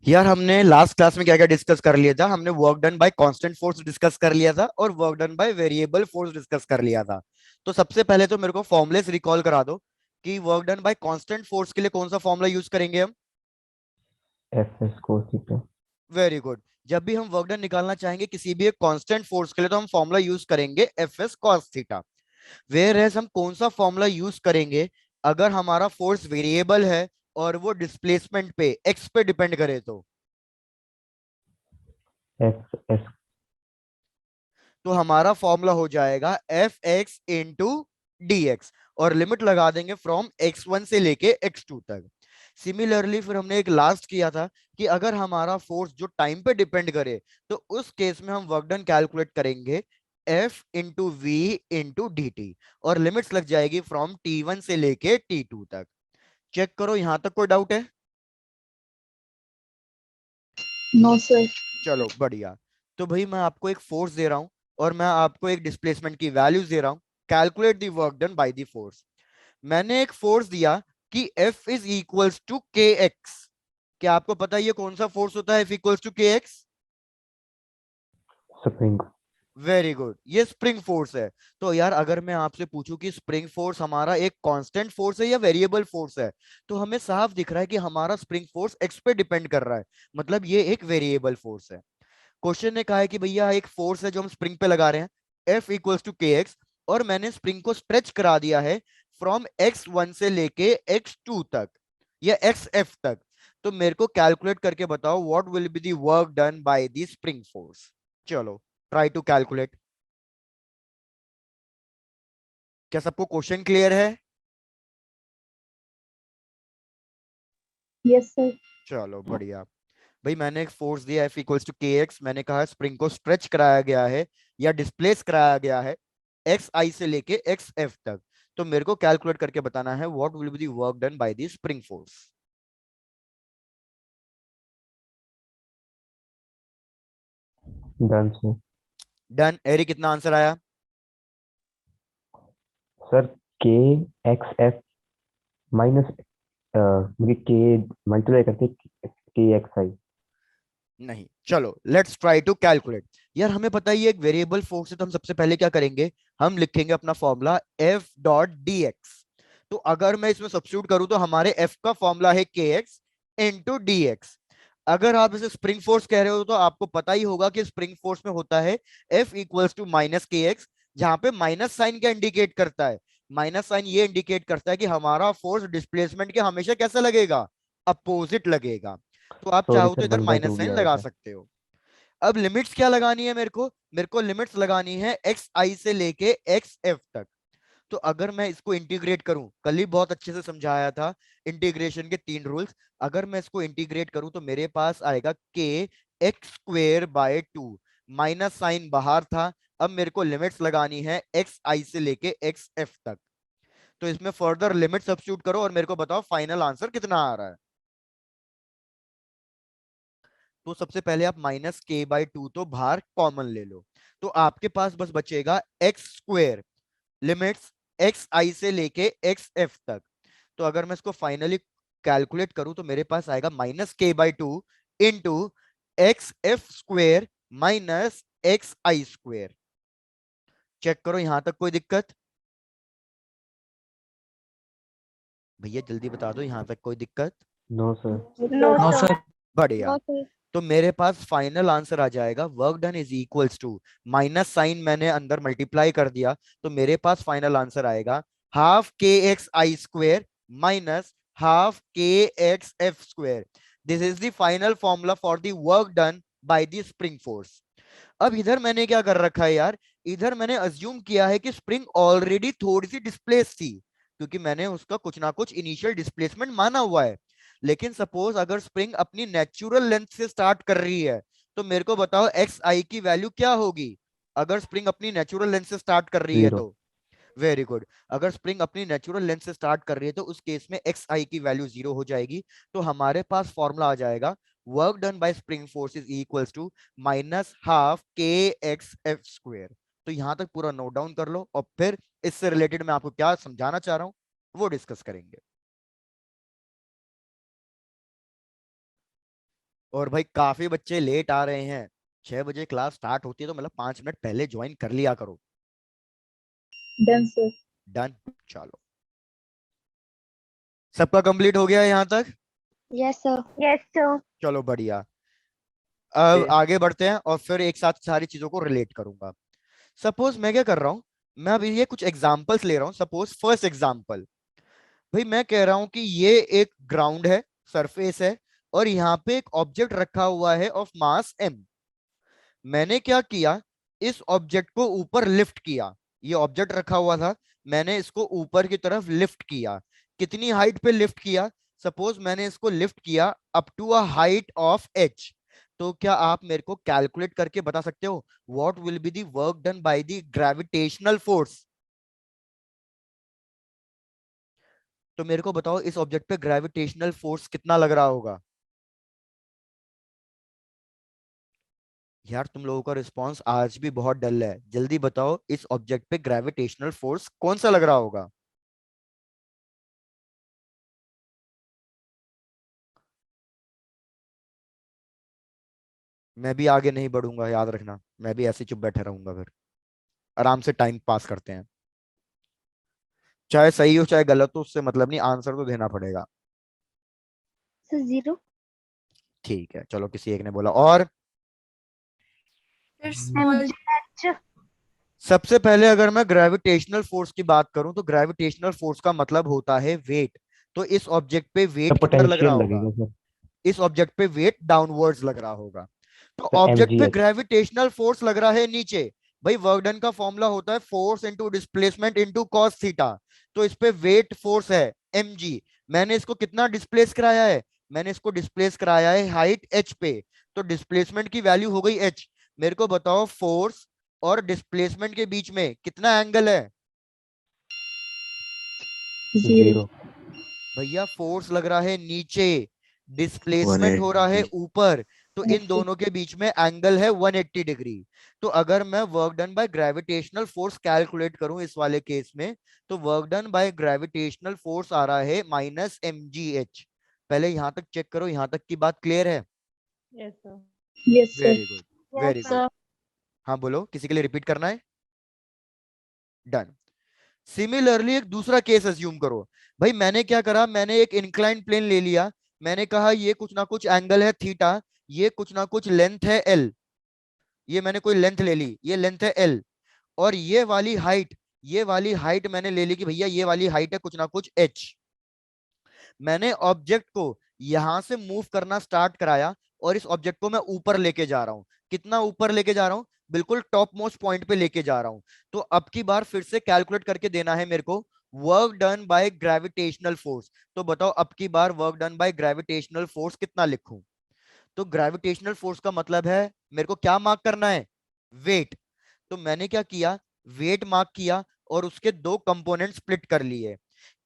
यार हमने last class में क्या क्या डिस्कस कर लिया था। हमने work done bye constant force discuss कर लिया था और work done by variable force discuss कर लिया था। तो सबसे पहले तो मेरे को फॉर्मुलेस रिकॉल करा दो कि work done bye constant force के लिए कौन सा फॉर्मूला यूज करेंगे हम। F S cos theta. Very good. जब भी हम वर्क डन निकालना चाहेंगे किसी भी एक कांस्टेंट फोर्स के लिए तो हम फॉर्मूला यूज करेंगे F S cos theta. Where as हम कौन सा फॉर्मूला यूज करेंगे अगर हमारा फोर्स वेरिएबल है और वो डिस्प्लेसमेंट पे एक्स पे डिपेंड करे एफ एस तो हमारा फॉर्मूला हो जाएगा F x into D x और लिमिट लगा देंगे फ्रॉम एक्स वन से लेके एक्स टू तक। सिमिलरली फिर हमने एक लास्ट किया था कि अगर हमारा फोर्स जो टाइम पे डिपेंड करे तो उस केस में हम वर्क डन कैलकुलेट करेंगे F into V into D T और लिमिट्स लग जाएगी फ्रॉम टी वन से लेके टी टू तक। चेक करो यहां तक कोई डाउट है। No sir. चलो बढ़िया। तो भाई मैं आपको एक फोर्स दे रहा हूं और मैं आपको एक डिस्प्लेसमेंट की वैल्यूज दे रहा हूं। Calculate the work done by the force. मैंने एक फोर्स दिया कि F इज इक्वल्स टू के एक्स। क्या आपको पता है ये कौन सा फोर्स होता है F इक्वल्स टू के एक्स? स्प्रिंग। वेरी गुड, ये स्प्रिंग फोर्स है। तो यार अगर मैं आपसे पूछूं कि स्प्रिंग फोर्स हमारा एक कांस्टेंट फोर्स है या वेरिएबल फोर्स है, तो हमें साफ दिख रहा है कि हमारा स्प्रिंग फोर्स एक्स पे डिपेंड कर रहा है। मतलब ये एक वेरिएबल फोर्स है। क्वेश्चन ने कहा है कि भैया एक फोर्स है जो हम स्प्रिंग पे लगा रहे हैं F इक्वल्स टू के एक्स और मैंने स्प्रिंग को स्ट्रेच करा दिया है फ्रॉम एक्स वन से लेके एक्स टू तक या एक्स एफ तक। तो मेरे को कैलकुलेट करके बताओ what will be the work done by the spring force. चलो ट्राई टू कैलकुलेट। क्या सबको क्वेश्चन क्लियर है? Yes sir. चलो बढ़िया। भाई मैंने एक फोर्स दिया F इक्वल्स टू के एक्स। मैंने कहा स्प्रिंग को स्ट्रेच कराया गया है या डिस्प्लेस कराया गया है एक्स आई से लेके एक्स एफ तक। तो मेरे को कैलकुलेट करके बताना है what will be the work done by the spring force. Done से। डन। एरी कितना आंसर आया? सर के एक्स एफ माइनस मुझे के मल्टीप्लाई करके के एक्स आई। नहीं, चलो लेट्स ट्राई टू कैलकुलेट। यार हमें पता है ये एक वेरिएबल फोर्स है तो हम सबसे पहले क्या करेंगे, हम लिखेंगे अपना formula F dot D x. तो अगर मैं इसमें सब्स्टिट्यूट करूं तो हमारे एफ का फॉर्मूला है के एक्स इंटू डी एक्स। अगर आप इसे स्प्रिंग फोर्स कह रहे हो तो आपको पता ही होगा कि स्प्रिंग फोर्स में होता है एफ इक्वल्स टू माइनस के एक्स। जहां पे माइनस साइन क्या इंडिकेट करता है? माइनस साइन ये इंडिकेट करता है कि हमारा फोर्स डिस्प्लेसमेंट के हमेशा कैसा लगेगा, अपोजिट लगेगा। तो आप सॉरी चाहो तो सर, इधर वन बाई माइनस टू भी साइन आया लगा था। सकते हो। अब लिमिट्स क्या लगानी है मेरे को लिमिट्स लगानी है एक्स आई से लेके एक्स एफ तक। तो अगर मैं इसको इंटीग्रेट करूं, कल ही बहुत अच्छे से समझाया था इंटीग्रेशन के तीन रूल्स। अगर मैं इसको इंटीग्रेट करूं तो मेरे पास आएगा K x square by two. Minus sign बाहर था। अब मेरे को लिमिट्स लगानी है एक्स आई से लेके एक्स एफ तक। तो इसमें फर्दर लिमिट सब्स्टिट्यूट करो और मेरे को बताओ फाइनल आंसर कितना आ रहा है। तो सबसे पहले आप माइनस के बाई टू तो बाहर कॉमन ले लो। तो आपके पास बस बचेगा एक्स स्क्वेयर, लिमिट्स एक्स आई से लेके एक्स एफ तक। तो अगर मैं इसको फाइनली कैलकुलेट करूं तो मेरे पास आएगा minus K by two into X F square minus X I square. Check करो यहां तक कोई दिक्कत? भैया जल्दी बता दो यहां तक कोई दिक्कत? No sir. No no sir. Sir. बढ़िया। No sir. तो मेरे पास फाइनल आंसर आ जाएगा work done is equals to, minus sign मैंने अंदर मल्टीप्लाई कर दिया तो मेरे पास फाइनल आंसर आएगा half K X I square minus half K X F square. This is the final formula for the work done by the spring force. अब इधर मैंने क्या कर रखा है यार, इधर मैंने अज्यूम किया है कि स्प्रिंग ऑलरेडी थोड़ी सी डिस्प्लेस थी क्योंकि मैंने उसका कुछ ना कुछ इनिशियल डिस्प्लेसमेंट माना हुआ है। लेकिन सपोज अगर स्प्रिंग अपनी नेचुरल लेंथ से स्टार्ट कर रही है तो मेरे को बताओ एक्स आई की वैल्यू क्या होगी अगर स्प्रिंग अपनी नेचुरल लेंथ से स्टार्ट कर रही है जीरो। तो। Very good. अगर स्प्रिंग अपनी नेचुरल लेंथ से स्टार्ट कर रही है तो उस केस में एक्स आई की वैल्यू जीरो हो जाएगी। तो हमारे पास फॉर्मूला आ जाएगा work done by spring force is equals to minus half K X F square. तो यहां तक पूरा नोट डाउन कर लो और फिर इससे रिलेटेड मैं आपको क्या समझाना चाह रहा हूं वो डिस्कस करेंगे। और भाई काफी बच्चे लेट आ रहे हैं, 6 बजे क्लास स्टार्ट होती है, तो मतलब 5 मिनट पहले ज्वाइन कर लिया करो। Done, sir. डन। चलो, सबका कंप्लीट हो गया यहाँ तक? Yes, sir. Yes sir. चलो बढ़िया। अब Okay. आगे बढ़ते हैं और फिर एक साथ सारी चीजों को रिलेट करूंगा। सपोज मैं क्या कर रहा हूं, मैं अभी ये कुछ एग्जांपल्स ले रहा हूं। सपोज फर्स्ट एग्जांपल, भाई मैं कह रहा हूं कि ये एक ग्राउंड है, सरफेस है, और यहाँ पे एक ऑब्जेक्ट रखा हुआ है ऑफ मास m। मैंने क्या किया, इस ऑब्जेक्ट को ऊपर लिफ्ट किया। ये ऑब्जेक्ट रखा हुआ था, मैंने इसको ऊपर की तरफ लिफ्ट किया। कितनी हाइट पे लिफ्ट किया? सपोज मैंने इसको लिफ्ट किया up to a height of h। तो क्या आप मेरे को कैलकुलेट करके बता सकते हो what will be the work done by the gravitational force? तो मेरे को बताओ इस ऑब्जेक्ट पे ग्रेविटेशनल फोर्स कितना लग रहा होगा? यार तुम लोगों का रिस्पांस आज भी बहुत डल है, जल्दी बताओ इस ऑब्जेक्ट पे ग्रेविटेशनल फोर्स कौन सा लग रहा होगा? मैं भी आगे नहीं बढ़ूंगा, याद रखना, मैं भी ऐसे चुप बैठे रहूंगा फिर। आराम से टाइम पास करते हैं, चाहे सही हो चाहे गलत हो, उससे मतलब नहीं, आंसर तो देना पड़ेगा। Sir zero. ठीक है, चलो किसी एक ने बोला। और एच। सबसे पहले अगर मैं ग्रेविटेशनल फोर्स की बात करूं, तो ग्रेविटेशनल फोर्स का मतलब होता है वेट। तो इस ऑब्जेक्ट पे तो वेट कितना लग रहा पोटेंशियल होगा? लगेगा सर। इस ऑब्जेक्ट पे वेट डाउनवर्ड्स लग रहा होगा। तो तो एम ऑब्जेक्ट जी पे एच। ग्रेविटेशनल फोर्स लग रहा है नीचे। भाई वर्क डन का फॉर्मूला होता है force into displacement into cos theta. तो इस पे वेट फोर्स है mg। मैंने इसको कितना डिस्प्लेस कराया है? मैंने इसको डिस्प्लेस कराया है हाइट h पे। तो डिस्प्लेसमेंट की वैल्यू हो गई h। मेरे को बताओ फोर्स और डिस्प्लेसमेंट के बीच में कितना एंगल है? Zero. जीरो। भैया फोर्स लग रहा है नीचे, डिस्प्लेसमेंट हो रहा है ऊपर। तो इन 180. दोनों के बीच में एंगल है 180 डिग्री। तो अगर मैं work done by gravitational force calculate करूं इस वाले केस में, तो work done by gravitational force आ रहा है -mgh। पहले यहां तक चेक करो, यहां तक की बात क्लियर है? Yes sir. Yes, sir. Very good, very good. हाँ बोलो, किसी के लिए रिपीट करना है? डन। सिमिलरली एक दूसरा केस अज्यूम करो। भाई मैंने क्या करा, मैंने एक इंक्लाइन प्लेन ले लिया। मैंने कहा ये कुछ ना कुछ एंगल है थीटा, ये कुछ ना कुछ लेंथ है एल। ये मैंने कोई लेंथ ले ली, ये लेंथ है एल। और ये वाली हाइट मैंने ले ली कि भैया ये वाली हाइट है कुछ ना कुछ एच। मैंने ऑब्जेक्ट को यहां से मूव करना स्टार्ट कराया, और इस ऑब्जेक्ट को मैं ऊपर लेके जा रहा हूं। कितना ऊपर लेके जा रहा हूं? बिल्कुल टॉप मोस्ट पॉइंट पे लेके जा रहा हूं। तो अब की बार फिर से कैलकुलेट करके देना है मेरे को work done by gravitational force. तो बताओ अब की बार work done by gravitational force कितना लिखूं? तो ग्रेविटेशनल फोर्स का मतलब है मेरे को क्या मार्क करना है? वेट। तो मैंने क्या किया, वेट मार्क किया और उसके दो कंपोनेंट स्प्लिट कर लिए।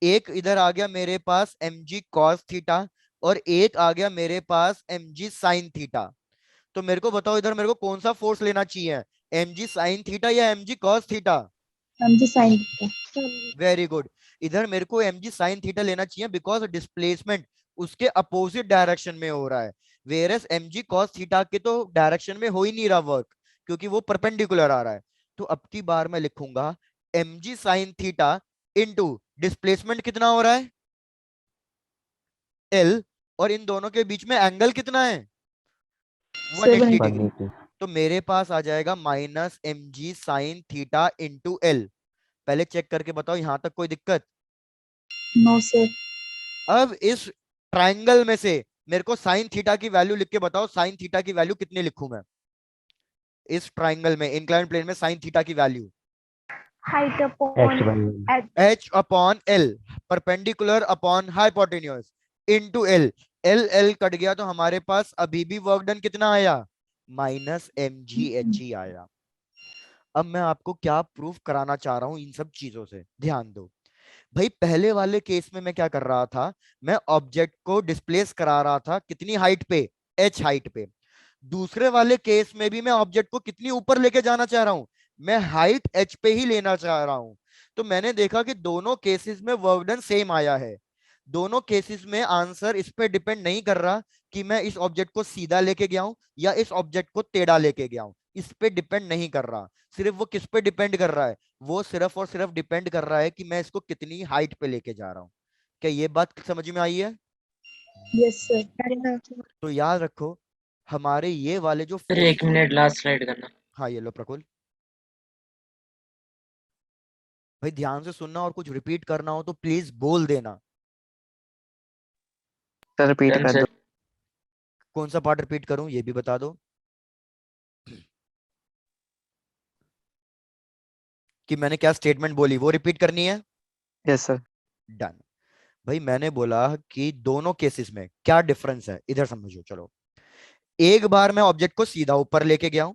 एक इधर आ गया मेरे पास mg cos थीटा, और एक आ गया मेरे पास mg sin थीटा। तो मेरे को बताओ इधर मेरे को कौन सा फोर्स लेना चाहिए, mg sin थीटा या mg cos theta? I'm the sign theta. Very good. इधर मेरे को mg sin थीटा लेना चाहिए बिकॉज डिस्प्लेसमेंट उसके अपोजिट डायरेक्शन में हो रहा है। वेरस mg cos थीटा के तो डायरेक्शन में हो ही नहीं रहा वर्क, क्योंकि वो परपेंडिकुलर आ रहा है। तो अब की बार मैं लिखूंगा mg sin theta into displacement कितना हो रहा है L, और इन दोनों के बीच में एंगल कितना है 180 780. डिग्री। तो मेरे पास आ जाएगा -mg sin theta into L. पहले चेक करके बताओ यहां तक कोई दिक्कत? No, sir. अब इस ट्राइंगल में से मेरे को साइन थीटा की वैल्यू लिख के बताओ, साइन थीटा की वैल्यू कितनी लिखूं मैं इस ट्राइंगल में, इंक्लाइन प्लेन में साइन थीटा की value? Height H upon by H. h upon L, perpendicular upon hypotenuse into L. L L cut गया तो हमारे पास अभी भी वर्क डन कितना आया? -mgh ही आया। अब मैं आपको क्या प्रूफ कराना चाह रहा हूं इन सब चीजों से, ध्यान दो। भाई पहले वाले केस में मैं क्या कर रहा था, मैं ऑब्जेक्ट को डिस्प्लेस करा रहा था कितनी हाइट पे? h हाइट पे। दूसरे वाले केस में भी मैं ऑब्जेक्ट को कितनी ऊपर लेके जाना चाह रहा हूं? मैं हाइट h पे ही लेना चाह रहा हूं। तो मैंने देखा कि दोनों केसेस में वर्क डन सेम आया है। दोनों केसेस में आंसर इस पे डिपेंड नहीं कर रहा कि मैं इस ऑब्जेक्ट को सीधा लेके गया हूं या इस ऑब्जेक्ट को टेढ़ा लेके गया हूं, इस पे डिपेंड नहीं कर रहा। सिर्फ वो किस पे डिपेंड कर रहा है, वो सिर्फ और सिर्फ डिपेंड कर रहा है कि मैं इसको कितनी हाइट पे लेके जा रहा हूं। क्या ये बात समझ में आई है? Yes, sir. तो याद रखो, हमारे ये वाले जो सर एक फोर्सेस, मिनट लास्ट स्लाइड करना। हाँ ये लो प्रकुल भाई, ध्यान से सुनना और कुछ रिपीट करना हो तो प्लीज बोल देना। सर रिपीट डन कर दो। सर। कौन सा पार्ट रिपीट करूं ये भी बता दो, कि मैंने क्या स्टेटमेंट बोली वो रिपीट करनी है। Yes sir. डन। भाई मैंने बोला कि दोनों केसेस में क्या डिफरेंस है, इधर समझो। चलो, एक बार मैं ऑब्जेक्ट को सीधा ऊपर लेके गया हूं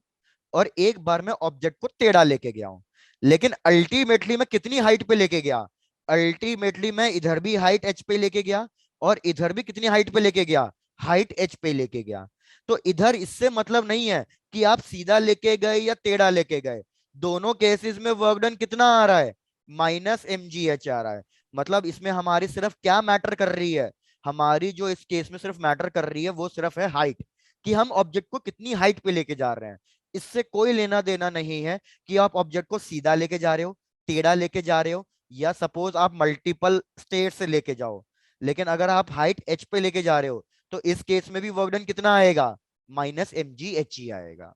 और एक बार मैं ऑब्जेक्ट को टेढ़ा लेके गया हूं, लेकिन अल्टीमेटली मैं कितनी हाइट पे लेके गया? अल्टीमेटली मैं इधर भी हाइट एच पे लेके गया और इधर भी कितनी हाइट पे लेके गया? हाइट एच पे लेके गया। तो इधर इससे मतलब नहीं है कि आप सीधा लेके गए या टेढ़ा लेके गए, दोनों केसेस में वर्क डन कितना आ रहा है? माइनस एम जी एच आ रहा है। मतलब इसमें हमारी सिर्फ क्या मैटर कर रही है? हमारी जो इस केस में सिर्फ मैटर कर रही है वो सिर्फ है हाइट, कि हम ऑब्जेक्ट को कितनी हाइट पे लेके जा रहे हैं। इससे कोई लेना देना नहीं है कि आप ऑब्जेक्ट को सीधा लेके जा रहे हो, टेढ़ा लेके जा रहे हो, या सपोज आप मल्टीपल स्टेट से लेके जाओ। लेकिन अगर आप हाइट एच पे लेके जा रहे हो तो इस केस में भी वर्क डन कितना आएगा? माइनस एम जी एच ही आएगा।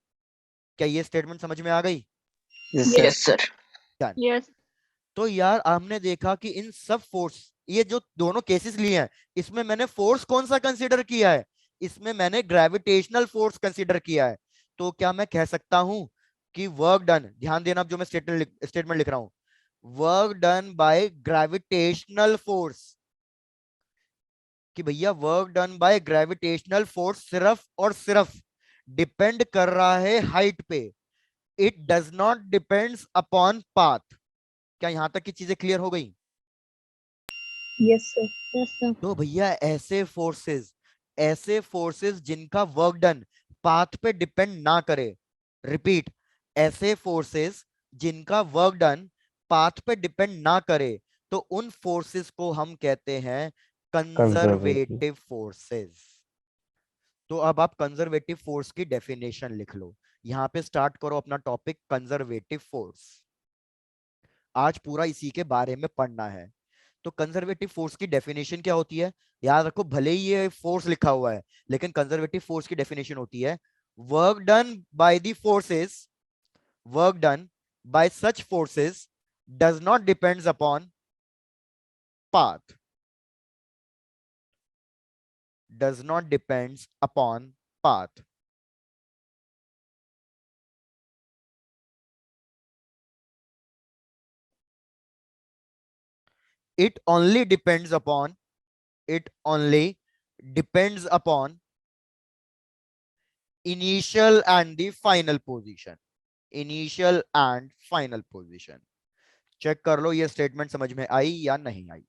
क्या ये स्टेटमेंट समझ में आ गई? Yes sir. Yes sir. Done. Yes. तो यार हमने देखा कि इन सब फोर्स, ये जो दोनों केसेस लिए हैं, इसमें मैंने फोर्स कौन सा कंसीडर किया है? इसमें मैंने ग्रेविटेशनल फोर्स कंसीडर किया है। तो क्या मैं कह सकता हूं कि वर्क डन, ध्यान देना अब जो मैं स्टेटमेंट लिख रहा हूं, work done by gravitational force, कि भैया work done by gravitational force सिर्फ और सिर्फ डिपेंड कर रहा है हाइट पे, it does not depends upon path. क्या यहां तक की चीजें क्लियर हो गई? Yes, sir. Yes, sir. तो भैया ऐसे फोर्सेस जिनका वर्क डन पाथ पे डिपेंड ना करे, रिपीट, ऐसे फोर्सेस जिनका वर्क डन पाथ पे डिपेंड ना करे, तो उन फोर्सेस को हम कहते हैं कंजर्वेटिव। Conservative forces. तो अब आप कंजर्वेटिव फोर्स की डेफिनेशन लिख लो, यहां पे स्टार्ट करो अपना टॉपिक कंजर्वेटिव फोर्स। आज पूरा इसी के बारे में पढ़ना है। तो कंजर्वेटिव फोर्स की डेफिनेशन क्या होती है? याद रखो, भले ही ये फोर्स लिखा हुआ है लेकिन कंजर्वेटिव फोर्स की डेफिनेशन होती है work done by the forces, work done bye such forces does not depends upon path, does not depends upon path. it only depends upon it only depends upon initial and the final position, initial and final position। Check कर लो ये statement समझ में आई या नहीं आई।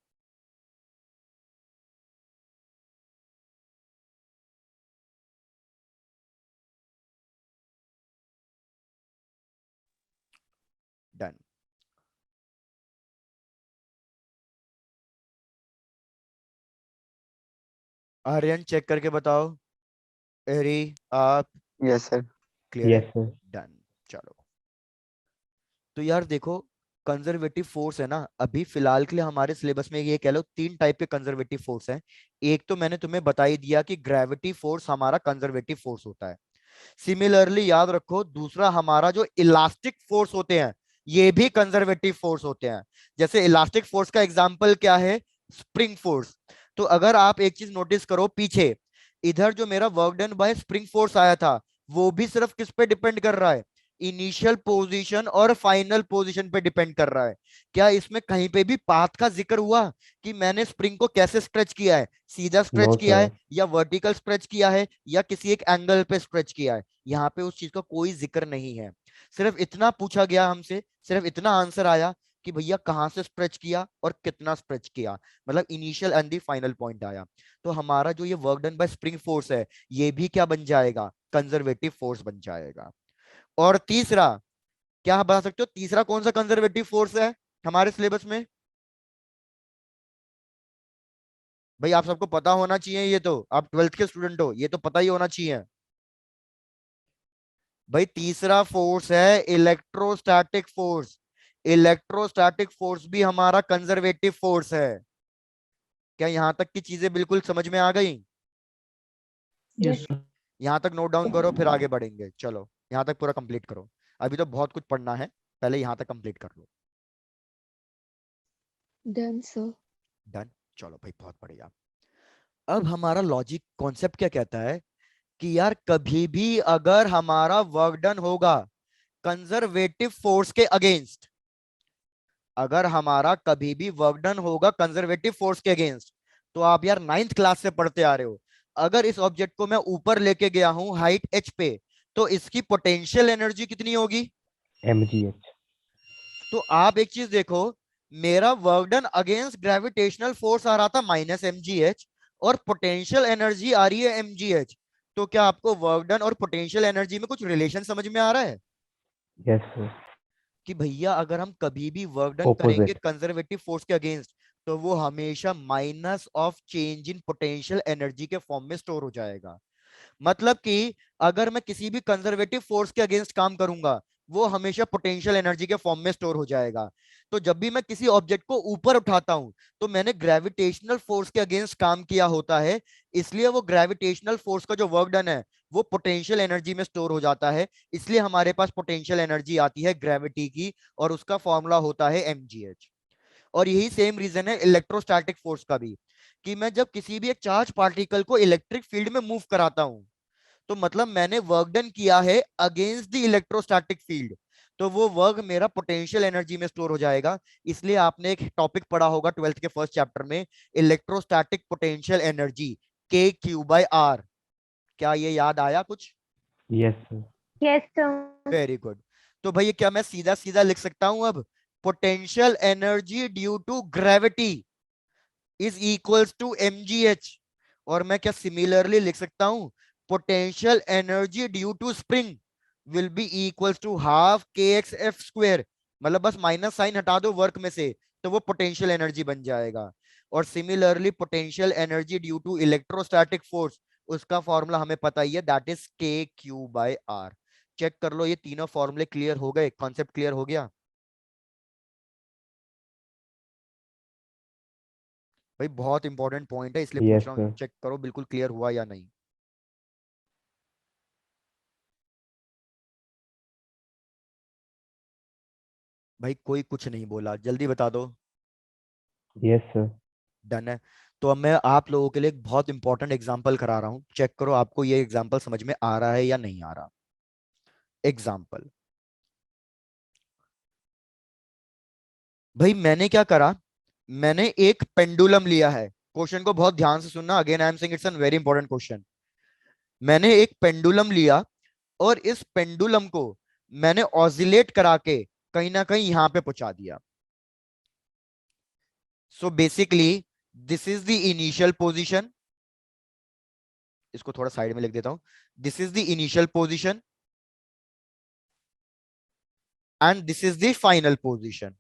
Done. Aryan check करके बताओ। एरी, आप यस सर। क्लियर है? Yes sir. डन। चलो, तो यार देखो, कंजर्वेटिव फोर्स है ना, अभी फिलहाल के लिए हमारे सिलेबस में ये कह लो तीन टाइप के कंजर्वेटिव फोर्स हैं। एक तो मैंने तुम्हें बता ही दिया कि ग्रेविटी फोर्स हमारा कंजर्वेटिव फोर्स होता है। सिमिलरली याद रखो, दूसरा हमारा जो इलास्टिक फोर्स होते हैं ये भी कंजर्वेटिव फोर्स होते हैं। जैसे इलास्टिक फोर्स का एग्जांपल क्या है? Spring force. तो अगर आप एक चीज नोटिस करो, पीछे इधर जो मेरा work done by spring force आया था वो भी सिर्फ किस पे डिपेंड कर रहा है? इनिशियल पोजीशन और फाइनल पोजीशन पे डिपेंड कर रहा है। क्या इसमें कहीं पे भी पाथ का जिक्र हुआ कि मैंने स्प्रिंग को कैसे स्ट्रेच किया है? सीधा स्ट्रेच नो किया है सर। या वर्टिकल स्ट्रेच किया है या किसी एक एंगल पे स्ट्रेच किया है? यहाँ पे उस चीज का कोई जिक्र नहीं है। सिर्फ इतना पूछा गया हमसे, सिर्फ इतना आंसर आया कि भैया कहाँ से स्ट्रेच किया और कितना स्ट्रेच किया, मतलब initial and the final point आया। तो हमारा जो ये work done by spring force है ये भी क्या बन जाएगा? कंजर्वेटिव फोर्स बन जाएगा। और तीसरा, क्या आप बता सकते हो तीसरा कौन सा कंजर्वेटिव फोर्स है हमारे सिलेबस में? भाई आप सबको पता होना चाहिए, ये तो आप 12th के स्टूडेंट हो, ये तो पता ही होना चाहिए। भाई तीसरा फोर्स है इलेक्ट्रोस्टैटिक फोर्स। इलेक्ट्रोस्टैटिक फोर्स भी हमारा कंजर्वेटिव फोर्स है। क्या यहां तक की चीजें बिल्कुल समझ में आ गई? Yes. यहां तक नोट डाउन करो, फिर आगे बढ़ेंगे। चलो यहां तक पूरा कंप्लीट करो, अभी तो बहुत कुछ पढ़ना है, पहले यहां तक कंप्लीट कर लो। Done, sir. डन। चलो भाई बहुत बढ़िया। अब हमारा लॉजिक कॉन्सेप्ट क्या कहता है कि यार कभी भी अगर हमारा वर्क डन होगा कंजर्वेटिव फोर्स के अगेंस्ट, अगर हमारा कभी भी वर्क डन होगा कंजर्वेटिव फोर्स के अगेंस्ट, तो आप यार 9th क्लास से पढ़ते आ रहे हो, अगर इस ऑब्जेक्ट को मैं ऊपर लेके गया हूं हाइट h पे, तो इसकी पोटेंशियल एनर्जी कितनी होगी? mgh। तो आप एक चीज देखो, मेरा work done against gravitational force आ रहा था -mgh, और पोटेंशियल एनर्जी आ रही है mgh। तो क्या आपको वर्क डन और पोटेंशियल एनर्जी में कुछ रिलेशन समझ में आ रहा है? Yes sir. कि भैया अगर हम कभी भी वर्क डन करेंगे ऑपोजिट। कंजर्वेटिव फोर्स के अगेंस्ट, तो वो हमेशा minus of change in potential energy के फॉर्म में स्टोर हो जाएगा। मतलब कि अगर मैं किसी भी कंजर्वेटिव फोर्स के अगेंस्ट काम करूंगा, वो हमेशा पोटेंशियल एनर्जी के फॉर्म में स्टोर हो जाएगा। तो जब भी मैं किसी ऑब्जेक्ट को ऊपर उठाता हूं, तो मैंने ग्रेविटेशनल फोर्स के अगेंस्ट काम किया होता है, इसलिए वो ग्रेविटेशनल फोर्स का जो वर्क डन है वो पोटेंशियल एनर्जी में स्टोर हो जाता है, इसलिए हमारे पास पोटेंशियल एनर्जी आती है ग्रेविटी की, और उसका फॉर्मूला होता है mgh। और यही सेम रीजन है इलेक्ट्रोस्टैटिक फोर्स का भी, कि मैं जब किसी भी एक चार्ज पार्टिकल को इलेक्ट्रिक फील्ड में मूव कराता हूं, तो मतलब मैंने वर्क डन किया है अगेंस्ट द इलेक्ट्रोस्टैटिक फील्ड, तो वो वर्क मेरा पोटेंशियल एनर्जी में स्टोर हो जाएगा। इसलिए आपने एक टॉपिक पढ़ा होगा 12th के फर्स्ट चैप्टर में, इलेक्ट्रोस्टैटिक पोटेंशियल एनर्जी के क्यू बाय आर। क्या ये याद आया कुछ? Yes sir. Yes, sir. Very good. तो भाई क्या मैं सीधा सीधा लिख सकता हूं अब, potential energy due to gravity is equals to mgh? और मैं क्या सिमिलरली लिख सकता हूं, potential energy due to spring will be equals to half K X F square? मतलब बस माइनस साइन हटा दो वर्क में से, तो वो पोटेंशियल एनर्जी बन जाएगा। और similarly potential energy due to electrostatic force, उसका फॉर्मूला हमें पता ही है, that is K Q by R. Check कर लो, ये तीनों फॉर्मूले क्लियर हो गए, कॉन्सेप्ट क्लियर हो गया? भाई बहुत इंपॉर्टेंट पॉइंट है, इसलिए पूछ यस रहा हूँ, सर। चेक करो बिल्कुल क्लियर हुआ या नहीं। भाई कोई कुछ नहीं बोला, जल्दी बता दो। Yes sir. डन है। तो अब मैं आप लोगों के लिए एक बहुत इंपॉर्टेंट एग्जांपल करा रहा हूं, चेक करो आपको ये एग्जांपल समझ में आ रहा है या नहीं आ रहा। एग्जांपल, भाई मैंने क्या करा, मैंने एक पेंडुलम लिया है। क्वेश्चन को बहुत ध्यान से सुनना, again I am saying it's an very important question. मैंने एक पेंडुलम लिया, और इस पेंडुलम को मैंने ऑसिलेट करा के कहीं ना कहीं यहां पे पहुंचा दिया। So basically this is the initial position, इसको थोड़ा साइड में लिख देता हूं, this is the initial position and this is the final position.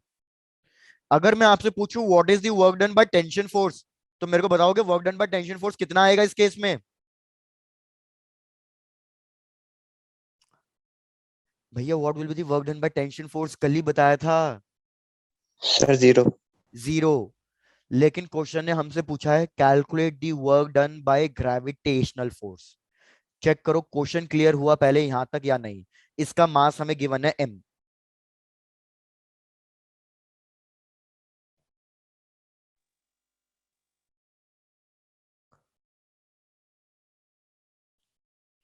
अगर मैं आपसे पूछूं what is the work done by tension force, तो मेरे को बताओगे work done by tension force कितना आएगा इस केस में? भैया what will be the work done by tension force, कल ही बताया था, सर 0। जीरो। लेकिन क्वेश्चन ने हमसे पूछा है calculate the work done by gravitational force. Check करो क्वेश्चन क्लियर हुआ पहले यहां तक या नहीं? इसका मास हमें गिवन है m।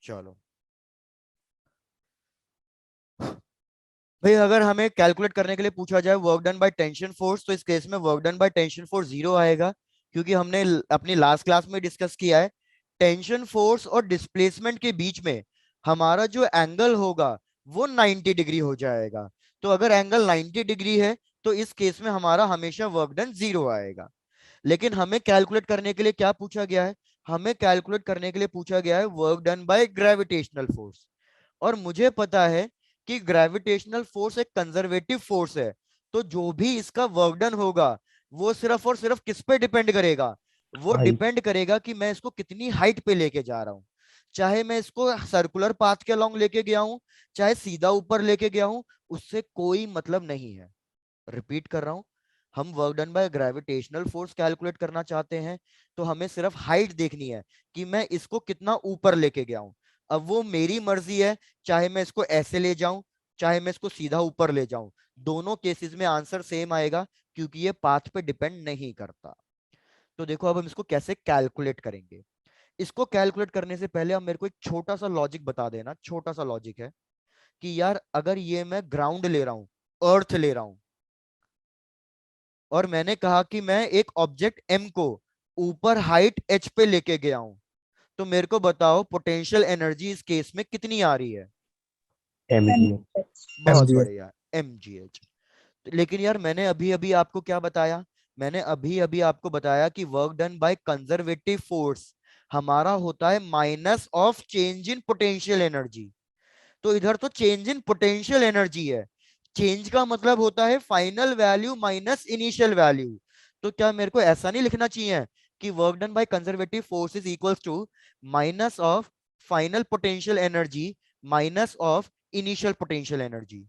चलो भाई, अगर हमें कैलकुलेट करने के लिए पूछा जाए work done by tension force, तो इस केस में work done by tension force zero आएगा, क्योंकि हमने अपनी लास्ट क्लास में डिस्कस किया है टेंशन फोर्स और डिस्प्लेसमेंट के बीच में हमारा जो एंगल होगा वो 90 डिग्री हो जाएगा। तो अगर एंगल 90 डिग्री है, तो इस केस में हमारा हमेशा वर्क डन जीरो आएगा। लेकिन हमें कैलकुलेट करने के लिए क्या पूछा गया है, हमें कैलकुलेट करने के लिए पूछा गया है work done by gravitational force. और मुझे पता है कि ग्रेविटेशनल फोर्स एक कंजर्वेटिव फोर्स है, तो जो भी इसका वर्क डन होगा वो सिर्फ और सिर्फ किस पे डिपेंड करेगा, वो Height. डिपेंड करेगा कि मैं इसको कितनी हाइट पे लेके जा रहा हूँ। चाहे मैं इसको सर्कुलर पाथ के अलोंग लेके गया हूं, चाहे सीधा ऊपर लेके गया हूं, उससे कोई मतलब नहीं है। रिपीट कर रहा हूं, हम work done by gravitational force calculate करना चाहते हैं तो हमें सिर्फ हाइट देखनी है कि मैं इसको कितना ऊपर लेके गया हूं। अब वो मेरी मर्जी है, चाहे मैं इसको ऐसे ले जाऊं, चाहे मैं इसको सीधा ऊपर ले जाऊं, दोनों केसेस में आंसर सेम आएगा, क्योंकि ये पाथ पे डिपेंड नहीं करता। तो देखो अब हम इसको कैसे कैलकुलेट करेंगे। इसको कैलकुलेट करने से पहले अब मेरे को एक छोटा सा लॉजिक बता देना। छोटा सा लॉजिक है कि यार अगर ये मैं ग्राउंड ले रहा हूं, अर्थ ले रहा हूं, और मैंने कहा कि मैं एक ऑब्जेक्ट एम को ऊपर हाइट एच पे लेके गया हूं, तो मेरे को बताओ पोटेंशियल एनर्जी इस केस में कितनी आ रही है। mgh. बहुत MGH. बढ़िया, mgh। लेकिन यार मैंने अभी अभी आपको क्या बताया, मैंने अभी अभी आपको बताया कि work done by conservative force हमारा होता है minus of change in potential energy. तो इधर तो चेंज इन पोटेंशियल एनर्जी है, चेंज का मतलब होता है final value minus initial value. तो क्या मेरे को ऐसा नहीं लिखना चाहिए कि work done by conservative force is equals to minus of final potential energy minus of initial potential energy.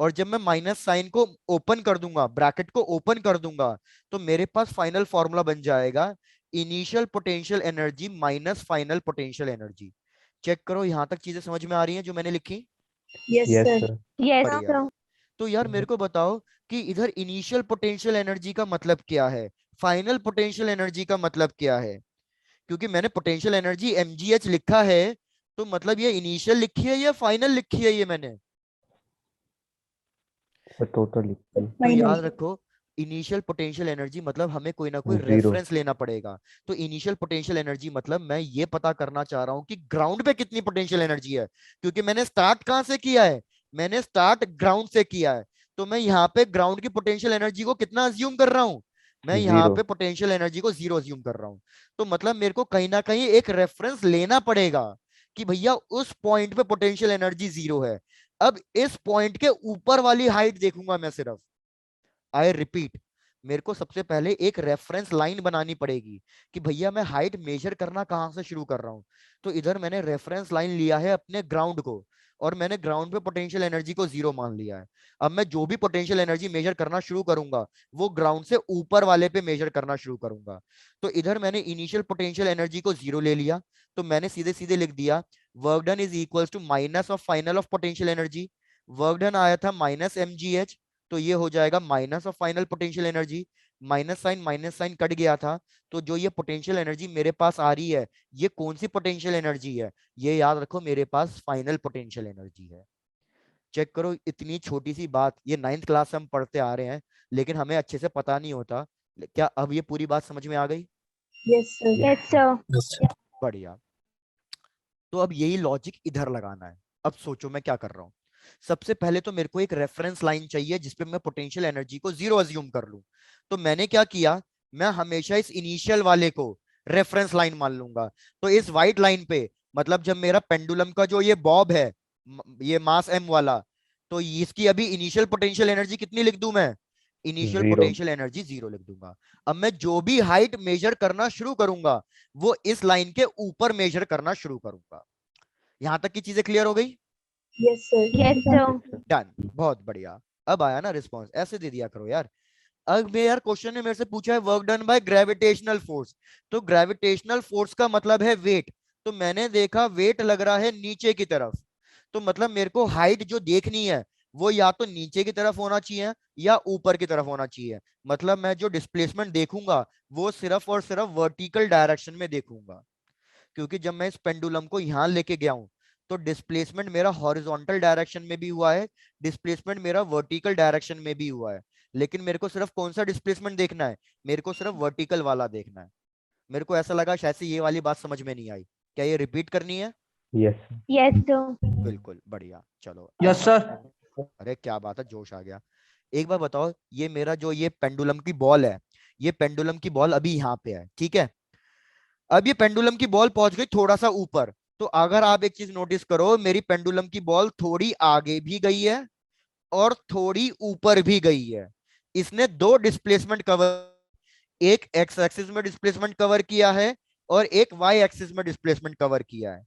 और जब मैं माइनस साइन को ओपन कर दूंगा, ब्रैकेट को ओपन कर दूंगा, तो मेरे पास फाइनल फॉर्मूला बन जाएगा initial potential energy minus final potential energy. Check करो यहां तक चीजें समझ में आ रही हैं जो मैंने लिखी। Yes, Yes, sir. sir. Yes, बढ़िया। sir. तो यार मेरे को बताओ कि इधर इनिशियल पोटेंशियल एनर्जी का मतलब क्या है, फाइनल पोटेंशियल एनर्जी का मतलब क्या है। क्योंकि मैंने पोटेंशियल एनर्जी mgh लिखा है, तो मतलब ये इनिशियल लिखी है या फाइनल लिखी है ये मैंने। Sir, total तो Minus. याद रखो, इनिशियल पोटेंशियल एनर्जी मतलब हमें कोई ना कोई 0. रेफरेंस लेना पड़ेगा। तो इनिशियल पोटेंशियल एनर्जी मतलब मैं ये पता करना चाह रहा हूं कि ग्राउंड पे कितनी पोटेंशियल एनर्जी है, क्योंकि मैंने स्टार्ट कहां से किया है, मैंने स्टार्ट ग्राउंड से किया है। तो मैं यहाँ पे ग्राउंड की पोटेंशियल एनर्जी को कितना अज्यूम कर रहा हूं, मैं यहाँ 0. पे पोटेंशियल एनर्जी को 0 अज्यूम कर रहा हूं। तो मतलब मेरे को कहीं ना कहीं एक रेफरेंस लेना पड़ेगा कि भैया उस पॉइंट पे पोटेंशियल एनर्जी 0 है। अब इस पॉइंट के ऊपर वाली हाइट देखूंगा मैं सिर्फ। आई रिपीट, मेरे को सबसे पहले एक रेफरेंस लाइन बनानी पड़ेगी कि भैया मैं हाइट मेजर करना कहां से शुरू कर रहा हूं। तो इधर मैंने रेफरेंस लाइन लिया है अपने ग्राउंड को, और मैंने ग्राउंड पे पोटेंशियल एनर्जी को 0 मान लिया है। अब मैं जो भी पोटेंशियल एनर्जी मेजर करना शुरू करूंगा वो ग्राउंड से ऊपर वाले पे मेजर करना शुरू करूंगा। तो इधर मैंने इनिशियल पोटेंशियल एनर्जी को 0 ले लिया, तो मैंने सीधे सीधे लिख दिया work done is equals to minus of final of potential energy. Work done आया था माइनस mgh, तो ये हो जाएगा minus of final potential energy. Minus sign cut गया था, तो जो ये पोटेंशियल एनर्जी मेरे पास आ रही है, ये कौन सी पोटेंशियल एनर्जी है, ये याद रखो मेरे पास फाइनल पोटेंशियल एनर्जी है। चेक करो, इतनी छोटी सी बात, ये 9th क्लास से हम पढ़ते आ रहे हैं, लेकिन हमें अच्छे से पता नहीं होता। क्या अब ये पूरी बात समझ में आ गई। Yes, sir. Yes, sir. Yes, sir. बढ़िया। तो अब यही लॉजिक इधर लगाना है। अब सोचो मैं क्या कर रहा हूं। सबसे पहले तो मेरे को एक रेफरेंस लाइन चाहिए जिसपे मैं पोटेंशियल एनर्जी को 0 अज्यूम कर लूं। तो मैंने क्या किया, मैं हमेशा इस इनिशियल वाले को रेफरेंस लाइन मान लूंगा। तो इस वाइट लाइन पे, मतलब जब मेरा पेंडुलम का जो ये बॉब है, ये मास m वाला, तो इसकी अभी इनिशियल पोटेंशियल एनर्जी कितनी लिख दूं मैं, इनिशियल 0. पोटेंशियल एनर्जी 0 लिख दूंगा। अब मैं जो भी हाइट मेजर करना शुरू करूंगा वो इस लाइन के ऊपर मेजर करना शुरू करूंगा। यहां तक की चीजें क्लियर हो गई। Yes, sir. Yes, sir. Done, बहुत बढ़िया। अब आया ना रिस्पॉन्स, ऐसे दे दिया करो यार। अब मैं यार क्वेश्चन ने मेरे से पूछा है work done by gravitational force, तो ग्रेविटेशनल फोर्स का मतलब है वेट। तो मैंने देखा वेट लग रहा है नीचे की तरफ, तो मतलब मेरे को हाइट जो देखनी है वो या तो नीचे की तरफ होना चाहिए या ऊपर की तरफ होना चाहिए। मतलब मैं जो डिस्प्लेसमेंट देखूंगा वो सिर्फ और सिर्फ वर्टिकल डायरेक्शन में देखूंगा, क्योंकि जब मैं इस पेंडुलम को यहां लेके गया हूं तो डिस्प्लेसमेंट मेरा हॉरिजॉन्टल डायरेक्शन में भी हुआ है, डिस्प्लेसमेंट मेरा वर्टिकल डायरेक्शन में भी हुआ है। लेकिन मेरे को सिर्फ कौन सा डिस्प्लेसमेंट देखना है, मेरे को सिर्फ वर्टिकल वाला देखना है। मेरे को ऐसा लगा शायद से ये वाली बात समझ में नहीं आई, क्या ये रिपीट करनी है। Yes. Yes, sir. बिल्कुल, बढ़िया, चलो। Yes sir. अरे क्या बात है, जोश आ गया। एक बार बताओ, ये मेरा जो ये पेंडुलम की बॉल है, ये पेंडुलम की बॉल अभी यहाँ पे है, ठीक है। अब ये पेंडुलम की बॉल पहुंच गई थोड़ा सा ऊपर, तो अगर आप एक चीज नोटिस करो, मेरी पेंडुलम की बॉल थोड़ी आगे भी गई है और थोड़ी ऊपर भी गई है। इसने दो डिस्प्लेसमेंट कवर, एक एक्स एक्सिस में डिस्प्लेसमेंट कवर किया है और एक वाई एक्सिस में डिस्प्लेसमेंट कवर किया है।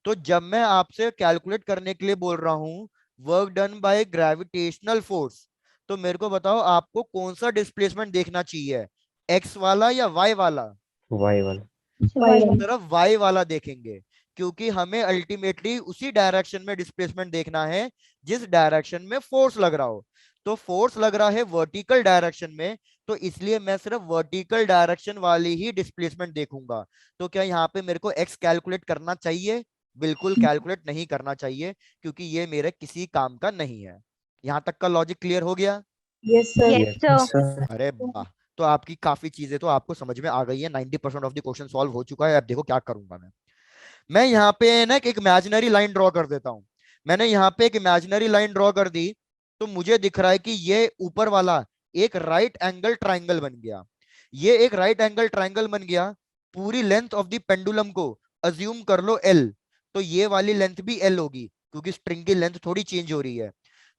तो जब मैं आपसे कैलकुलेट करने के लिए बोल रहा हूं work done by gravitational force, तो मेरे को बताओ आपको कौन सा डिस्प्लेसमेंट देखना चाहिए, एक्स वाला या वाई वाला? वाई वाला। Y1. तरफ वाई वाला देखेंगे, क्योंकि हमें अल्टीमेटली उसी डायरेक्शन में डिस्प्लेसमेंट देखना है जिस डायरेक्शन में फोर्स लग रहा हो। तो फोर्स लग रहा है वर्टिकल डायरेक्शन में, तो इसलिए मैं सिर्फ वर्टिकल डायरेक्शन वाली ही डिस्प्लेसमेंट देखूंगा। तो क्या यहाँ पे मेरे को एक्स कैलकुलेट करना चाहिए? बिल्कुल कैलकुलेट नहीं करना चाहिए, क्योंकि ये मेरे किसी काम का नहीं है। यहां तक का लॉजिक क्लियर हो गया? Yes, sir. Yes, Yes. sir. sir. अरे वाह, तो आपकी काफी चीजें तो आपको समझ में आ गई है। 90% ऑफ द क्वेश्चन सॉल्व हो चुका है। अब देखो क्या करूंगा मैं यहाँ पे ना एक इमेजिनरी लाइन ड्रॉ कर देता हूं। मैंने यहाँ पे एक इमेजिनरी लाइन ड्रॉ कर दी, तो मुझे दिख रहा है कि ये ऊपर वाला एक राइट एंगल ट्राइंगल बन गया। ये एक राइट एंगल ट्राइंगल बन गया। पूरी लेंथ ऑफ द पेंडुलम को अज्यूम कर लो एल, तो ये वाली लेंथ भी एल होगी, क्योंकि स्ट्रिंग की लेंथ थोड़ी चेंज हो रही है।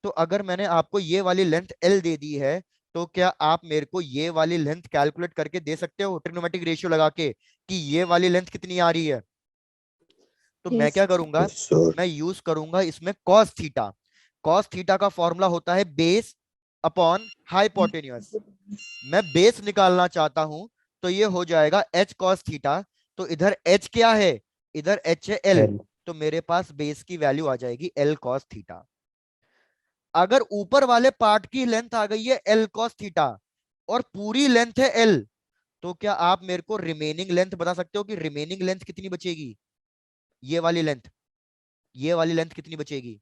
तो अगर मैंने आपको ये वाली लेंथ एल दे दी है, तो क्या आप मेरे को ये वाली लेंथ कैलकुलेट करके दे सकते हो ट्रिग्नोमेट्रिक रेशियो लगा के कि ये वाली लेंथ कितनी आ रही है? तो मैं Yes. क्या करूंगा, Yes, sir. मैं यूज करूंगा इसमें कॉस थीटा। कॉस थीटा का फॉर्मूला होता है बेस अपॉन हाइपोटेन्यूस। मैं बेस निकालना चाहता हूं, तो ये हो जाएगा एच कॉस थीटा। तो इधर एच क्या है, इधर एच है एल। L. तो मेरे पास बेस की वैल्यू आ जाएगी एल कॉस थीटा। अगर ऊपर वाले पार्ट की लेंथ आ गई है एल कॉस थीटा और पूरी लेंथ है एल, तो क्या आप मेरे को रिमेनिंग लेंथ बता सकते हो कि रिमेनिंग लेंथ कितनी बचेगी? ये वाली लेंथ, ये वाली लेंथ कितनी बचेगी?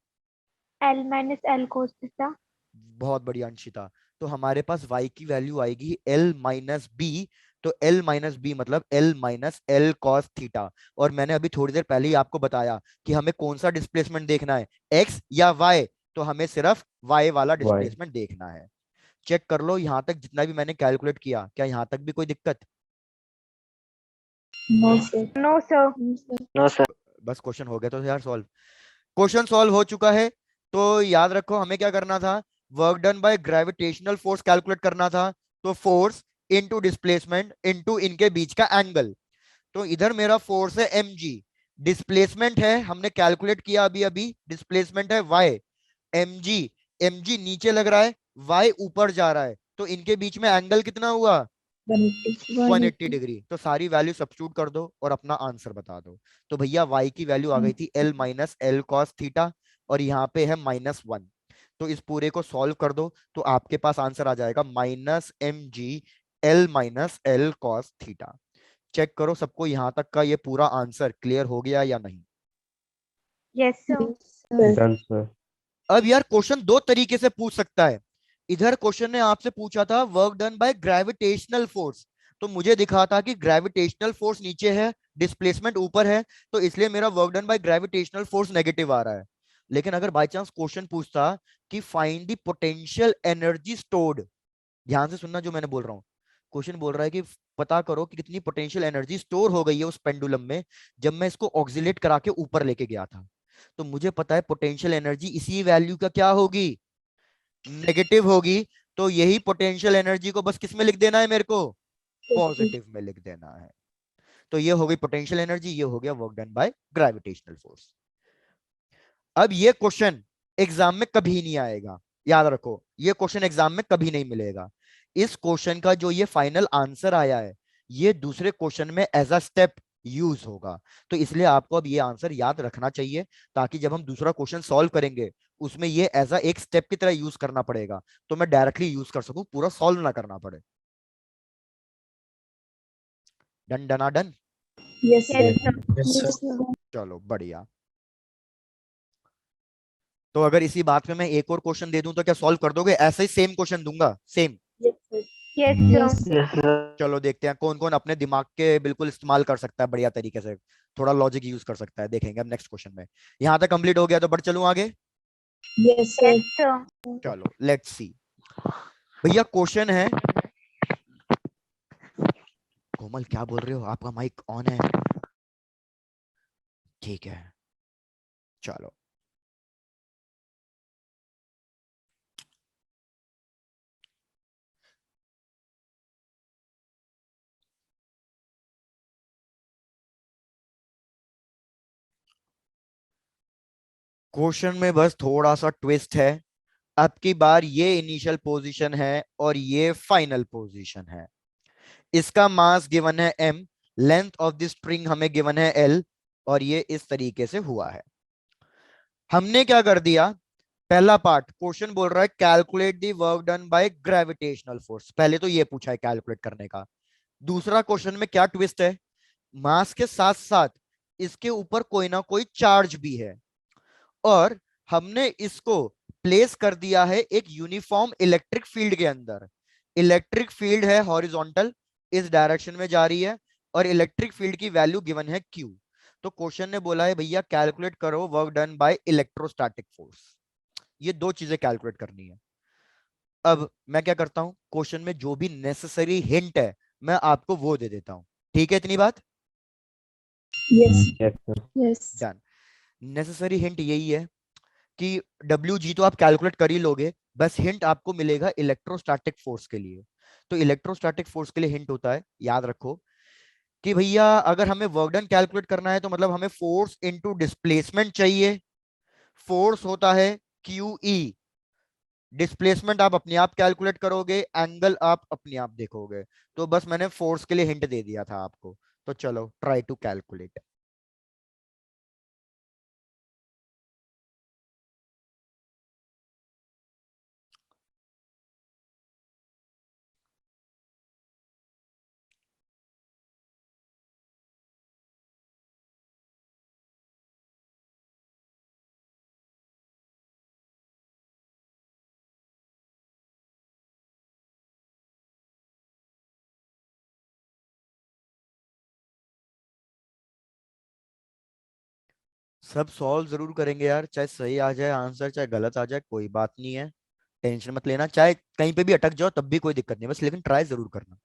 L minus L cos theta. बहुत बढ़िया अंशिता। तो हमारे पास y की वैल्यू आएगी L माइनस बी। तो L माइनस बी मतलब L minus L cos theta. और मैंने अभी थोड़ी देर पहले ही आपको बताया कि हमें कौन सा डिस्प्लेसमेंट देखना है, x या y। तो हमें सिर्फ y वाला Y. डिस्प्लेसमेंट देखना है। चेक कर लो यहां तक जितना भी मैंने कैलकुलेट किया, क्या यहां तक भी कोई दिक्कत? No, sir. No, sir. No, sir. No, sir. बस क्वेश्चन हो गया तो यार सॉल्व। क्वेश्चन सॉल्व हो चुका है। तो याद रखो हमें क्या करना था, work done by gravitational force calculate करना था। तो फोर्स इनटू डिस्प्लेसमेंट इनटू इनके बीच का एंगल। तो इधर मेरा फोर्स है mg, डिस्प्लेसमेंट है हमने कैलकुलेट किया अभी अभी, डिस्प्लेसमेंट है y। mg, mg नीचे लग रहा है, y ऊपर जा रहा है, तो इनके बीच में एंगल कितना हुआ? 180. 180 डिग्री। तो सारी वैल्यू सब्स्टिट्यूट कर दो और अपना आंसर बता दो। तो भैया y की वैल्यू आ गई थी l minus L cos theta, और यहाँ पे है -1। तो इस पूरे को सॉल्व कर दो, तो आपके पास आंसर आ जाएगा minus M G L minus L cos theta. Check करो सबको यहां तक का ये पूरा आंसर क्लियर हो गया या नहीं? Yes, sir. Yes, sir. Done, sir. अब यार क्वेश्चन दो तरीके से पूछ सकता है। इधर क्वेश्चन ने आपसे पूछा था work done by gravitational force, तो मुझे दिखा था कि ग्रेविटेशनल फोर्स नीचे है, डिस्प्लेसमेंट ऊपर है, तो इसलिए मेरा work done by gravitational force negative आ रहा है। लेकिन अगर बाय चांस क्वेश्चन पूछता कि find the potential energy stored, ध्यान से सुनना जो मैंने बोल रहा हूँ। क्वेश्चन बोल रहा है कि पता करो कि कितनी पोटेंशियल एनर्जी स्टोर हो गई है उस पेंडुलम में जब मैं इसको ऑक्सिलेट करा के ऊपर लेके गया था। तो मुझे पता है पोटेंशियल एनर्जी इसी वैल्यू का क्या होगी, नेगेटिव होगी। तो यही पोटेंशियल एनर्जी को बस किस में लिख देना है मेरे को, पॉजिटिव में लिख देना है। तो ये हो गई पोटेंशियल एनर्जी, ये हो गया work done by gravitational force. अब ये क्वेश्चन एग्जाम में कभी नहीं आएगा, याद रखो ये क्वेश्चन एग्जाम में कभी नहीं मिलेगा। इस क्वेश्चन का जो ये फाइनल आंसर आया है, ये दूसरे क्वेश्चन में एज अ स्टेप यूज होगा। तो इसलिए आपको अब ये आंसर याद रखना चाहिए, ताकि जब हम दूसरा क्वेश्चन सॉल्व करेंगे उसमें ये एज अ एक स्टेप की तरह यूज करना पड़ेगा, तो मैं डायरेक्टली यूज कर सकूं, पूरा सॉल्व ना करना पड़े। डन डना डन। Yes, sir. Yes, sir. Yes, sir. Yes, sir. चलो बढ़िया। तो अगर इसी बात में मैं एक और क्वेश्चन दे दूं तो क्या सॉल्व कर दोगे? ऐसे ही सेम क्वेश्चन दूंगा, same. Yes, sir. Yes, Yes, sir. sir. Yes, sir. चलो देखते हैं कौन कौन अपने दिमाग के बिल्कुल इस्तेमाल कर सकता है बढ़िया तरीके से, थोड़ा लॉजिक यूज कर सकता है, देखेंगे अब नेक्स्ट क्वेश्चन में। यहां तक कंप्लीट हो गया तो बढ़ चलूं आगे। Yes, sir. Yes, sir. चलो लेट्स सी। भैया क्वेश्चन है, कोमल क्या बोल रहे हो, आपका माइक ऑन है? ठीक है, चलो। क्वेश्चन में बस थोड़ा सा ट्विस्ट है। अब की बार ये इनिशियल पोजीशन है और ये फाइनल पोजीशन है। इसका मास गिवन है m, length of the string हमें गिवन है l, और ये इस तरीके से हुआ है। हमने क्या कर दिया, पहला पार्ट क्वेश्चन बोल रहा है calculate the work done by gravitational force, पहले तो ये पूछा है कैलकुलेट करने का। दूसरा क्वेश्चन में क्या ट्विस्ट है, मास के साथ साथ इसके ऊपर कोई ना कोई चार्ज भी है, और हमने इसको प्लेस कर दिया है एक यूनिफॉर्म इलेक्ट्रिक फील्ड के अंदर। इलेक्ट्रिक फील्ड है हॉरिजॉन्टल, इस डायरेक्शन में जा रही है, और इलेक्ट्रिक फील्ड की वैल्यू गिवन है Q। तो क्वेश्चन ने बोला है भैया कैलकुलेट करो work done by electrostatic force, ये दो चीजें कैलकुलेट करनी है। अब मैं क्या करता हूं, क्वेश्चन में जो भी नेसेसरी हिंट है मैं आपको वो दे देता हूं, ठीक है इतनी बात? Yes. Yes sir. Yes. Done. Necessary hint यही है कि WG तो आप कैलकुलेट कर ही लोगे, बस हिंट आपको मिलेगा इलेक्ट्रोस्टैटिक फोर्स के लिए। तो इलेक्ट्रोस्टैटिक फोर्स के लिए हिंट होता है, याद रखो कि भैया अगर हमें वर्क डन कैलकुलेट करना है तो मतलब हमें फोर्स इनटू डिस्प्लेसमेंट चाहिए। फोर्स होता है QE, डिस्प्लेसमेंट आप अपने आप कैलकुलेट करोगे, एंगल आप अपने आप देखोगे। तो बस मैंने फोर्स के लिए हिंट दे दिया था आपको, तो चलो ट्राई टू कैलकुलेट। सब सॉल्व जरूर करेंगे यार, चाहे सही आ जाए आंसर चाहे गलत आ जाए कोई बात नहीं है, टेंशन मत लेना, चाहे कहीं पे भी अटक जाओ तब भी कोई दिक्कत नहीं, बस लेकिन ट्राई जरूर करना।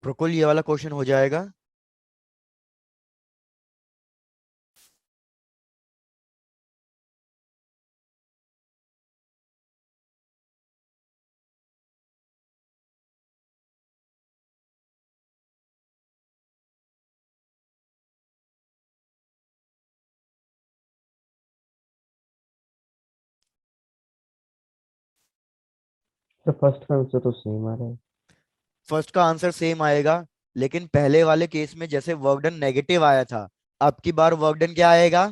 प्रकुल ये वाला क्वेश्चन हो जाएगा। सर फर्स्ट का आंसर तो सेम आ रहा है। फर्स्ट का आंसर सेम आएगा, लेकिन पहले वाले केस में जैसे वर्क डन नेगेटिव आया था, अब की बार वर्क डन क्या आएगा,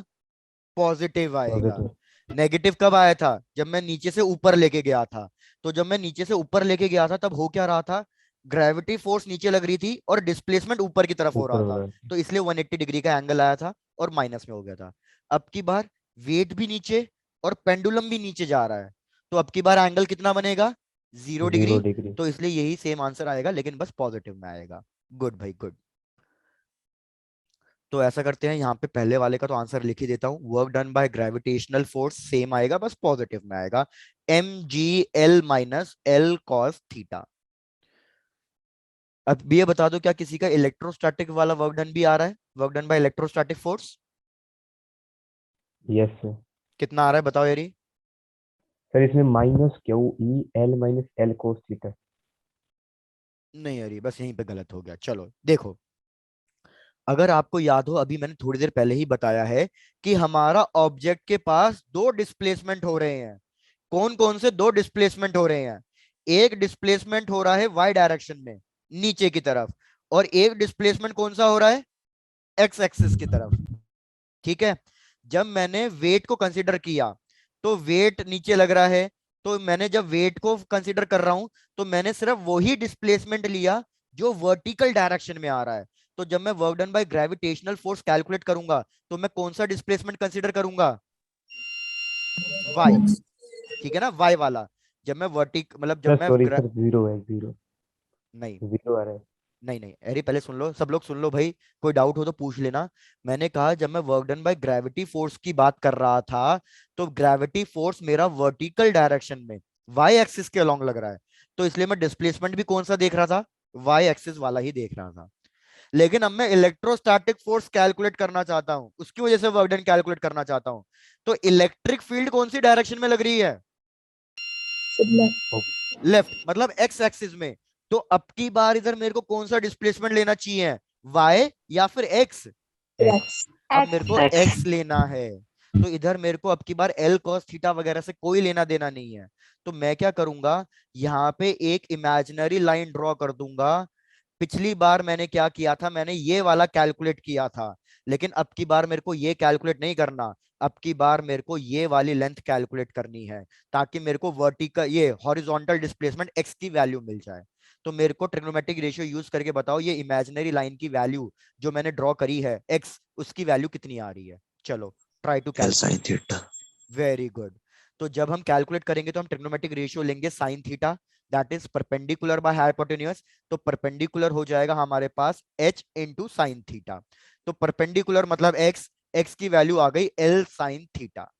पॉजिटिव आएगा। पॉजिटिव। नेगेटिव कब आया था, जब मैं नीचे से ऊपर लेके गया था। तो जब मैं नीचे से ऊपर लेके गया था तब हो क्या रहा था, ग्रेविटी फोर्स नीचे लग रही थी और डिस्प्लेसमेंट ऊपर की तरफ हो ऊपर रहा हो था, रहा है। तो इसलिए 180 डिग्री का एंगल आया था और माइनस में हो गया था। अब की बार वेट भी नीचे और पेंडुलम भी नीचे जा रहा है, तो अब की बार एंगल कितना बनेगा, 0 डिग्री। 0 डिग्री। तो इसलिए यही सेम आंसर आएगा लेकिन बस पॉजिटिव में आएगा। गुड भाई गुड। तो ऐसा करते हैं, यहाँ पे पहले वाले का तो आंसर लिख ही देता हूँ, work done by gravitational force same आएगा बस पॉजिटिव में आएगा, mgl - cos थीटा। अब ये बता दो क्या किसी का इलेक्ट्रोस्टैटिक वाला वर्क डन भी आ रहा है, work done by electrostatic force yes sir. कितना आ रहा है बताओ यारी? सर इसमें -QEL - L cos थीटा। नहीं यारी, बस यहीं पे गलत हो गया। चलो देखो, अगर आपको याद हो अभी मैंने थोड़ी देर पहले ही बताया है कि हमारा ऑब्जेक्ट के पास दो डिस्प्लेसमेंट हो रहे हैं। कौन कौन से दो डिस्प्लेसमेंट हो रहे हैं, एक डिस्प्लेसमेंट हो रहा है वाई डायरेक्शन में नीचे की तरफ, और एक डिस्प्लेसमेंट कौन सा हो रहा है, एक्स एक्सिस की तरफ। ठीक है, जब मैंने वेट को कंसीडर किया तो वेट नीचे लग रहा है, तो मैंने जब वेट को कंसीडर कर रहा हूं तो मैंने सिर्फ वही डिस्प्लेसमेंट लिया जो वर्टिकल डायरेक्शन में आ रहा है। तो जब मैं work done by gravitational force calculate करूंगा तो मैं कौन सा डिस्प्लेसमेंट कंसीडर करूंगा, वाई। ठीक है ना, वाई वाला। जब मैं वर्टिक मतलब जब सर मैं सॉरी सर, 0 है 0। नहीं 0 आ रहा है। नहीं नहीं, अरे पहले सुन लो, सब लोग सुन लो भाई, कोई डाउट हो तो पूछ लेना। मैंने कहा जब मैं work done by gravity force की बात कर रहा था, तो ग्रेविटी फोर्स मेरा वर्टिकल डायरेक्शन में वाई एक्सिस के अलोंग लग रहा है, तो इसलिए मैं डिस्प्लेसमेंट भी कौन सा देख रहा था, वाई एक्सिस वाला ही देख रहा था। लेकिन अब मैं इलेक्ट्रोस्टैटिक फोर्स कैलकुलेट करना चाहता हूं, उसकी वजह से वर्क डन कैलकुलेट करना चाहता हूं, तो इलेक्ट्रिक फील्ड कौन सी डायरेक्शन में लग रही है, ओ, लेफ्ट, मतलब एक्स एक्सिस में। तो अब की बार इधर मेरे को कौन सा डिस्प्लेसमेंट लेना चाहिए, वाई या फिर एक्स, X. अब X. मेरे को X. एक्स लेना है। तो इधर मेरे को अब की बार एल कॉस थीटा वगैरह से कोई लेना देना नहीं है। तो मैं क्या करूंगा, यहाँ पे एक इमेजिनरी लाइन ड्रॉ कर दूंगा। पिछली बार मैंने क्या किया था, मैंने ये वाला कैलकुलेट किया था, लेकिन अब की बार मेरे को ये कैलकुलेट नहीं करना, अब की बार मेरे को ये वाली लेंथ कैलकुलेट करनी है, ताकि मेरे को वर्टिकल ये हॉरिजॉन्टल डिस्प्लेसमेंट एक्स की वैल्यू मिल जाए। तो मेरे को ट्रिग्नोमेट्रिक रेशियो यूज करके बताओ, ये इमेजिनरी लाइन की वैल्यू जो मैंने ड्रॉ करी है एक्स, उसकी वैल्यू कितनी आ रही है। चलो try to L sin calculate. theta. Very good. तो जब हम कैलकुलेट करेंगे तो हम ट्रिग्नोमेट्रिक रेशियो लेंगे sine theta, that is perpendicular by hypotenuse. तो परपेंडिकुलर हो जाएगा हमारे पास h इंटू साइन थीटा। तो परपेंडिकुलर मतलब x, x की वैल्यू आ गई l साइन थीटा।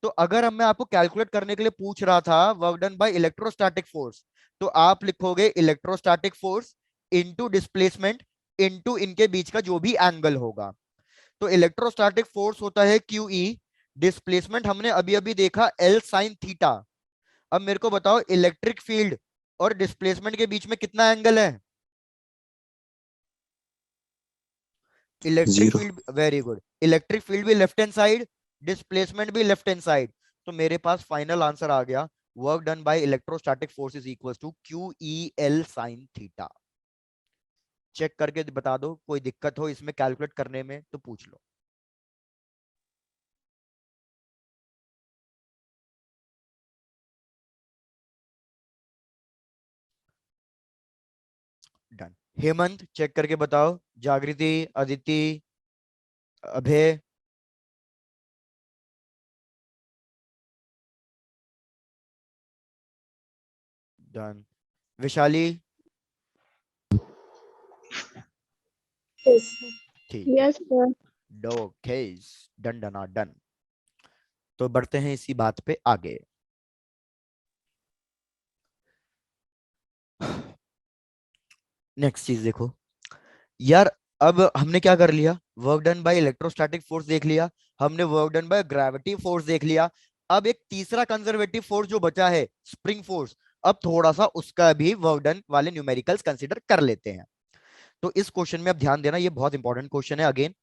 तो अगर हम मैं आपको कैलकुलेट करने के लिए पूछ रहा था work done by electrostatic force, तो आप लिखोगे electrostatic force into displacement into इनके बीच का जो भी एंगल होगा। तो इलेक्ट्रोस्टैटिक फोर्स होता है QE, डिस्प्लेसमेंट हमने अभी अभी देखा L साइन थीटा। अब मेरे को बताओ इलेक्ट्रिक फील्ड और डिस्प्लेसमेंट के बीच में कितना एंगल है, electric 0. Field, very good, electric field भी लेफ्ट हैंड साइड, डिस्प्लेसमेंट भी लेफ्ट हैंड साइड। तो मेरे पास फाइनल आंसर आ गया, work done by electrostatic force is equal to QEL sine theta. चेक करके बता दो, कोई दिक्कत हो इसमें कैलकुलेट करने में तो पूछ लो। डन। हेमंत चेक करके बताओ, जागृति, अदिति, अभय, डन। विशाली, Yes. ठीक है, Yes, sir. Okay, done done done. तो बढ़ते हैं इसी बात पे आगे। नेक्स्ट चीज देखो यार, अब हमने क्या कर लिया, work done by electrostatic force देख लिया, हमने work done by gravity force देख लिया। अब एक तीसरा कंजर्वेटिव फोर्स जो बचा है, स्प्रिंग फोर्स, अब थोड़ा सा उसका भी वर्क डन वाले न्यूमेरिकल्स कंसीडर कर लेते हैं। तो इस क्वेश्चन में अब ध्यान देना, ये बहुत इंपॉर्टेंट क्वेश्चन है अगेन।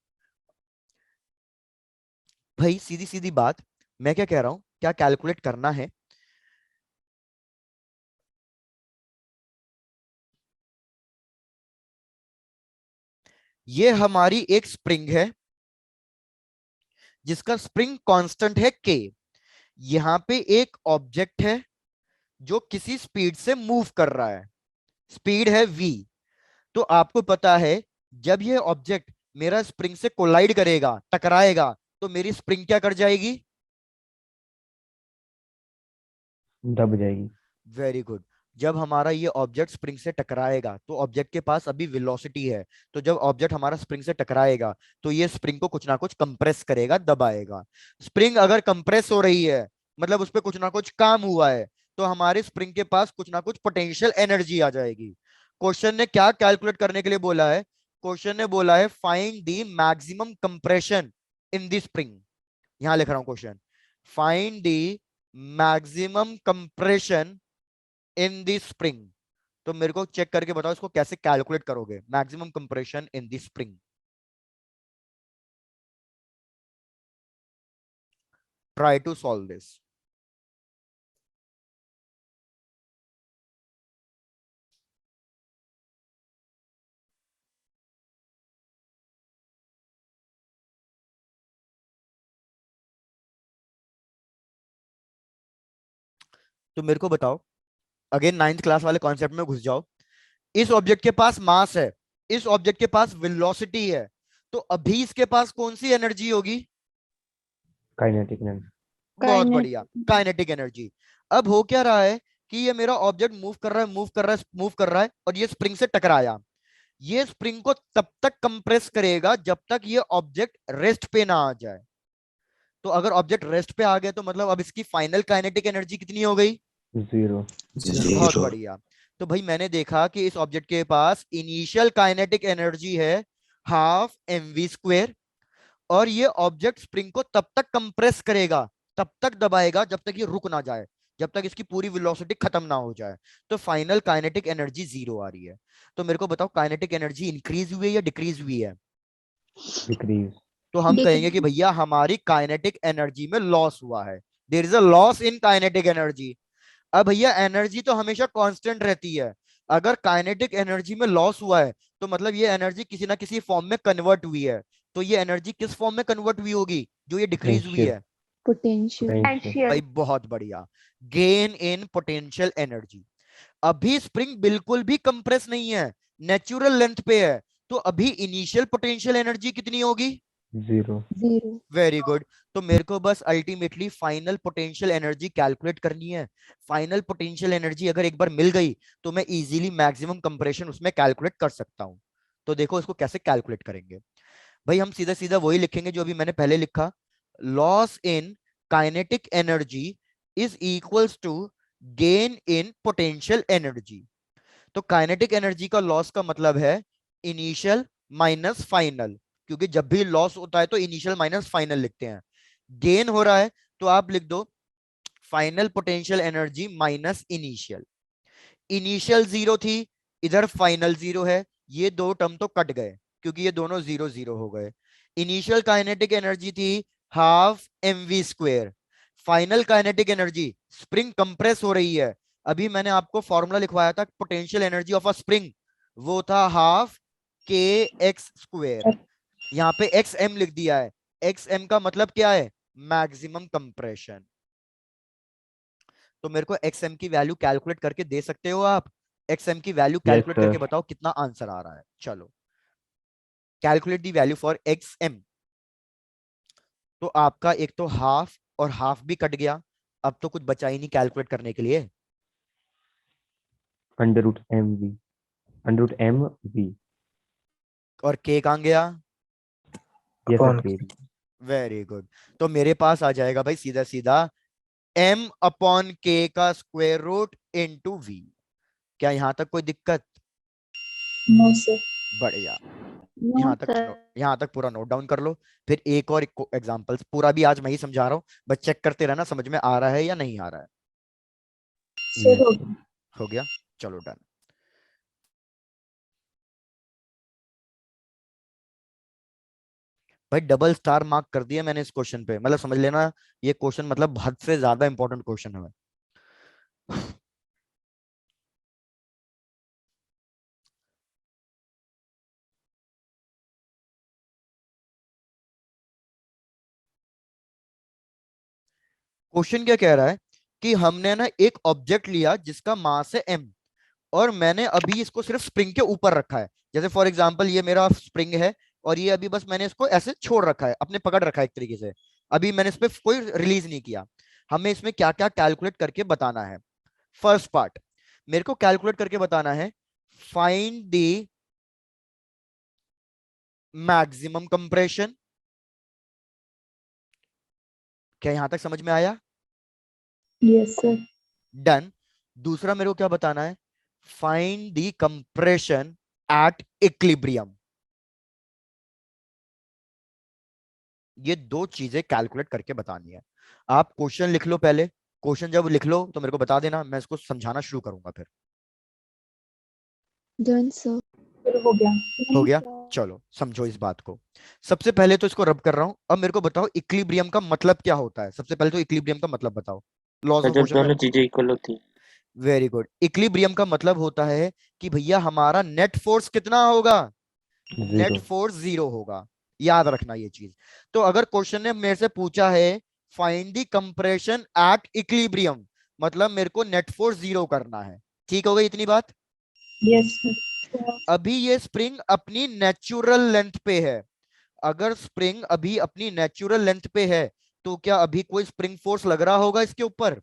भाई सीधी सीधी बात, मैं क्या कह रहा हूं, क्या कैलकुलेट करना है, ये हमारी एक स्प्रिंग है जिसका स्प्रिंग कांस्टेंट है के। यहां पे एक ऑब्जेक्ट है जो किसी स्पीड से मूव कर रहा है, स्पीड है v। तो आपको पता है जब ये ऑब्जेक्ट मेरा स्प्रिंग से कोलाइड करेगा, टकराएगा, तो मेरी स्प्रिंग क्या कर जाएगी, दब जाएगी। Very good. जब हमारा ये ऑब्जेक्ट स्प्रिंग से टकराएगा तो ऑब्जेक्ट के पास अभी वेलोसिटी है, तो जब ऑब्जेक्ट हमारा स्प्रिंग से टकराएगा तो ये स्प्रिंग को कुछ ना कुछ कंप्रेस करेगा, दबाएगा। स्प्रिंग अगर कंप्रेस हो रही है, मतलब उस पर कुछ ना कुछ काम हुआ है, तो हमारे स्प्रिंग के पास कुछ ना कुछ पोटेंशियल एनर्जी आ जाएगी। क्वेश्चन ने क्या कैलकुलेट करने के लिए बोला है, क्वेश्चन ने बोला है find the maximum compression in the spring. यहां लिख रहा हूं question, find the maximum compression in the spring. तो मेरे को चेक करके बताओ इसको कैसे कैलकुलेट करोगे, maximum compression in the spring. Try to solve this. तो मेरे को बताओ, अगेन नाइन्थ क्लास वाले कॉन्सेप्ट में घुस जाओ। इस ऑब्जेक्ट के पास मास है, इस ऑब्जेक्ट के पास वेलोसिटी है, तो अभी इसके पास कौन सी एनर्जी होगी, काइनेटिक एनर्जी। बहुत Kinetic. बढ़िया, काइनेटिक एनर्जी। अब हो क्या रहा है, कि ये मेरा ऑब्जेक्ट मूव कर रहा है, मूव कर रहा है, मूव कर रहा है, और ये स्प्रिंग से टकराया। ये स्प्रिंग को तब तक कंप्रेस करेगा जब तक ये ऑब्जेक्ट रेस्ट पे ना आ जाए। तो अगर ऑब्जेक्ट रेस्ट पे आ गया तो मतलब अब इसकी फाइनल काइनेटिक एनर्जी कितनी हो गई? 0. बहुत बढ़िया। तो भाई मैंने देखा कि इस ऑब्जेक्ट के पास इनिशियल काइनेटिक एनर्जी है हाफ mv², और ये ऑब्जेक्ट स्प्रिंग को तब तक कंप्रेस करेगा, तब तक दबाएगा जब तक ये रुक ना जाए, जब तक इसकी पूरी वेलोसिटी खत्म ना हो जाए। तो फाइनल काइनेटिक एनर्जी 0 आ रही है। तो मेरे को बताओ काइनेटिक एनर्जी इंक्रीज हुई है या डिक्रीज हुई है? Decrease. तो हम कहेंगे कि Decrease. भैया हमारी काइनेटिक एनर्जी में लॉस हुआ है, there is a loss in kinetic energy. अब भैया एनर्जी तो हमेशा कांस्टेंट रहती है, अगर काइनेटिक एनर्जी में लॉस हुआ है तो मतलब ये एनर्जी किसी ना किसी फॉर्म में कन्वर्ट हुई है। तो ये एनर्जी किस फॉर्म में कन्वर्ट हुई होगी जो ये डिक्रीज हुई Potential. है? Potential. Potential. भाई Potential. बहुत बढ़िया, गेन इन पोटेंशियल एनर्जी। अभी स्प्रिंग बिल्कुल भी कंप्रेस नहीं है, नेचुरल लेंथ पे है, तो अभी इनिशियल पोटेंशियल एनर्जी कितनी होगी? 0. 0. Very good. तो मेरे को बस ultimately final potential energy calculate करनी है। फाइनल पोटेंशियल एनर्जी अगर एक बार मिल गई तो मैं इजीली मैक्सिमम कंप्रेशन उसमें कैलकुलेट कर सकता हूं। तो देखो इसको कैसे कैलकुलेट करेंगे। भाई हम सीधा सीधा वही लिखेंगे जो अभी मैंने पहले लिखा, loss in kinetic energy is equals to gain in potential energy. तो काइनेटिक एनर्जी का लॉस का मतलब है इनिशियल माइनस फाइनल, क्योंकि जब भी लॉस होता है तो इनिशियल माइनस फाइनल लिखते हैं। गेन हो रहा है तो आप लिख दो final potential energy minus initial. Initial 0 थी, इधर फाइनल 0 है, ये दो टर्म तो कट गए क्योंकि ये दोनों 0 0 हो गए। इनिशियल काइनेटिक एनर्जी थी half mv², final kinetic energy, spring compress हो रही है, अभी मैंने आपको फॉर्मूला लिखवाया था potential energy of a spring, वो था हाफ kx²। यहाँ पे xm लिख दिया है, xm का मतलब क्या है? Maximum compression. तो मेरे को xm की वैल्यू कैलकुलेट करके दे सकते हो आप? xm की वैल्यू Yes, कैलकुलेट sir. करके बताओ कितना आंसर आ रहा है। चलो calculate the value for xm। तो आपका एक तो हाफ और हाफ भी कट गया, अब तो कुछ बचा ही नहीं कैलकुलेट करने के लिए। √mv. √mv. और k कहां गया? Yes, sir. upon K. Very good. तो मेरे पास आ जाएगा भाई सीधा सीधा m अपॉन k का स्क्वायर रूट इनटू v। क्या यहां तक कोई दिक्कत? No, sir. बढ़िया। No, sir. यहाँ तक पूरा नोट डाउन कर लो। फिर एक और एग्जांपल्स, पूरा भी आज मैं ही समझा रहा हूँ, बस चेक करते रहना समझ में आ रहा है या नहीं आ रहा है। Sir, Yes. okay. हो गया, चलो डन। भाई डबल स्टार मार्क कर दिया मैंने इस क्वेश्चन पे, मतलब समझ लेना ये क्वेश्चन मतलब हद से ज्यादा इंपॉर्टेंट क्वेश्चन है। क्वेश्चन क्या कह रहा है कि हमने ना एक ऑब्जेक्ट लिया जिसका मास है m, और मैंने अभी इसको सिर्फ स्प्रिंग के ऊपर रखा है। जैसे फॉर एग्जांपल ये मेरा स्प्रिंग है और ये अभी बस मैंने इसको ऐसे छोड़ रखा है, अपने पकड़ रखा है एक तरीके से, अभी मैंने इस पे कोई रिलीज नहीं किया। हमें इसमें क्या क्या कैलकुलेट करके बताना है। फर्स्ट पार्ट मेरे को कैलकुलेट करके बताना है, फाइंड द मैक्सिमम कंप्रेशन। क्या यहां तक समझ में आया? Yes, sir. डन। दूसरा मेरे को क्या बताना है, find the compression at equilibrium. ये दो चीजें कैलकुलेट करके बतानी है। आप क्वेश्चन लिख लो पहले, क्वेश्चन जब लिख लो तो मेरे को बता देना, मैं इसको समझाना शुरू करूंगा फिर। Done, sir. Sir, हो गया. हो गया, चलो समझो इस बात को। सबसे पहले तो इसको रब कर रहा हूं, अब मेरे को बताओ इक्विलिब्रियम का मतलब क्या होता है। सबसे पहले तो इक्विलिब्रियम का मतलब बताओ, लॉज सर ऑफ जब मोशन में। दोनों चीजें इक्वल होती हैं। Very good. इक्विलिब्रियम का मतलब होता है कि भैया हमारा नेट फोर्स कितना होगा? नेट 0. फोर्स 0 होगा, याद रखना ये चीज। तो अगर क्वेश्चन ने मेरे से पूछा है find the compression at equilibrium, मतलब मेरे को नेट फोर्स 0 करना है। ठीक हो गई इतनी बात? Yes, sir. अभी ये स्प्रिंग अपनी नेचुरल लेंथ पे है, अगर स्प्रिंग अभी अपनी नेचुरल लेंथ पे है तो क्या अभी कोई स्प्रिंग फोर्स लग रहा होगा इसके ऊपर?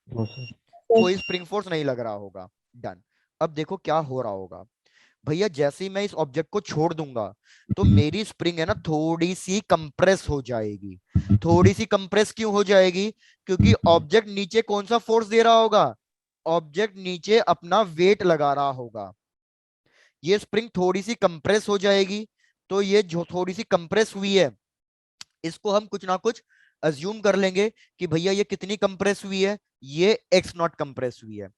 No, sir. कोई स्प्रिंग फोर्स नहीं लग रहा होगा। डन। अब देखो क्या हो रहा होगा भैया, जैसे ही मैं इस ऑब्जेक्ट को छोड़ दूंगा तो मेरी स्प्रिंग है ना थोड़ी सी कंप्रेस हो जाएगी। थोड़ी सी कंप्रेस क्यों हो जाएगी? क्योंकि ऑब्जेक्ट नीचे कौन सा फोर्स दे रहा होगा? ऑब्जेक्ट नीचे अपना वेट लगा रहा होगा। ये स्प्रिंग थोड़ी सी कंप्रेस हो जाएगी। तो ये जो थोड़ी सी कंप्रेस हुई है, इसको हम कुछ ना कुछ अज्यूम कर लेंगे कि भैया ये कितनी कंप्रेस हुई है, ये एक्स नॉट कंप्रेस हुई है।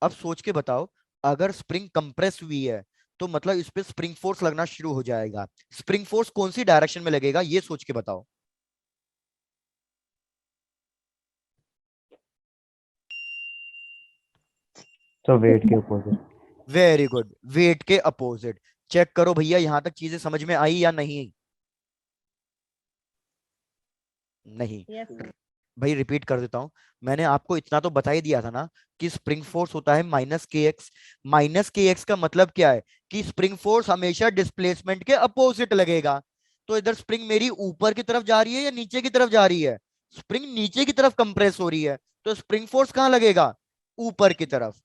अब सोच के बताओ, अगर स्प्रिंग कंप्रेस हुई है तो मतलब इस पे स्प्रिंग फोर्स लगना शुरू हो जाएगा। स्प्रिंग फोर्स कौन सी डायरेक्शन में लगेगा ये सोच के बताओ। तो वेट के अपोजिट। वेरी गुड, वेट के अपोजिट। चेक करो भैया यहां तक चीजें समझ में आई या नहीं? नहीं। भाई रिपीट कर देता हूं, मैंने आपको इतना तो बता ही दिया था ना कि स्प्रिंग फोर्स होता है माइनस के एक्स। माइनस के एक्स का मतलब क्या है कि स्प्रिंग फोर्स हमेशा डिस्प्लेसमेंट के अपोजिट लगेगा। तो इधर स्प्रिंग मेरी ऊपर की तरफ जा रही है या नीचे की तरफ जा रही है? स्प्रिंग नीचे की तरफ कंप्रेस हो रही है, तो स्प्रिंग फोर्स कहां लगेगा? ऊपर की तरफ।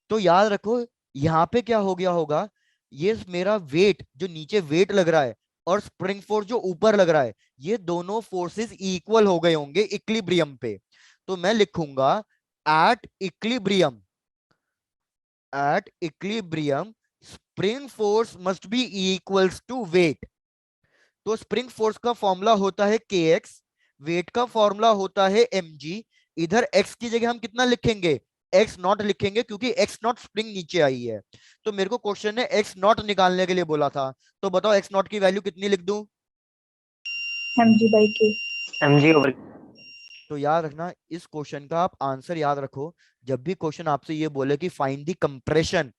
तो याद रखो यहां पे क्या हो गया होगा, ये मेरा वेट जो नीचे वेट लग रहा है और स्प्रिंग फोर्स जो ऊपर लग रहा है, ये दोनों फोर्सेस इक्वल हो गए होंगे इक्विलिब्रियम पे। तो मैं लिखूंगा at equilibrium, at equilibrium spring force must be equals to weight. तो स्प्रिंग फोर्स का फॉर्मूला होता है के एक्स, वेट का फॉर्मूला होता है mg। इधर x की जगह हम कितना लिखेंगे? एक्स नॉट लिखेंगे, क्योंकि एक्स नॉट स्प्रिंग नीचे आई है। तो मेरे को क्वेश्चन ने एक्स नॉट निकालने के लिए बोला था, तो बताओ एक्स नॉट की वैल्यू कितनी लिख दूं? mg/k। mg/k। तो याद रखना इस क्वेश्चन का आप आंसर याद रखो। जब भी क्वेश्चन आपसे ये बोले कि find the compression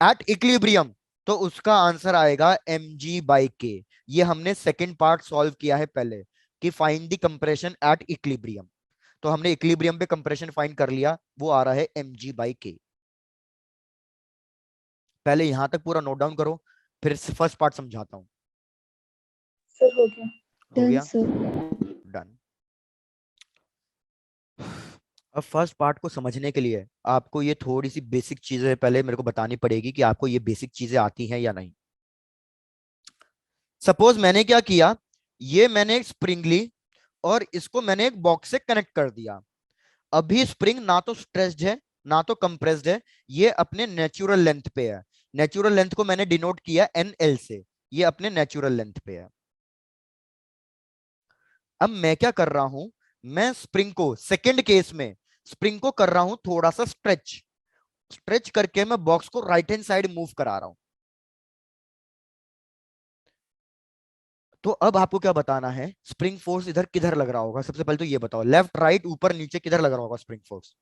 at equilibrium, तो उसका आंसर आएगा mg/k। ये हमने सेकंड पार्ट सॉल्व किया है पहले, कि find the compression at equilibrium. तो हमने इक्विलिब्रियम पे कंप्रेशन फाइंड कर लिया, वो आ रहा है mg/k। पहले यहां तक पूरा नोट डाउन करो, फिर फर्स्ट पार्ट समझाता हूं। सर हो गया। हो डन गया? सर। डन। अब फर्स्ट पार्ट को समझने के लिए आपको ये थोड़ी सी बेसिक चीजें पहले मेरे को बतानी पड़ेगी कि आपको ये बेसिक चीजें आती हैं या नहीं। सपोज मैंने क्या किया, ये मैंने एक स्प्रिंग ली और इसको मैंने एक बॉक्स से कनेक्ट कर दिया। अभी स्प्रिंग ना तो स्ट्रेस्ड है ना तो कंप्रेस्ड है, ये अपने नेचुरल लेंथ पे है। नेचुरल लेंथ को मैंने डिनोट किया NL से, ये अपने नेचुरल लेंथ पे है। अब मैं क्या कर रहा हूं, मैं स्प्रिंग को सेकंड केस में स्प्रिंग को कर रहा हूं थोड़ा सा स्ट्रेच। स्ट्रेच करके मैं बॉक्स को राइट हैंड साइड मूव करा रहा हूं। तो अब आपको क्या बताना है, स्प्रिंग फोर्स इधर किधर लग रहा होगा? सबसे पहले तो ये बताओ, लेफ्ट राइट ऊपर नीचे किधर लग रहा होगा spring force?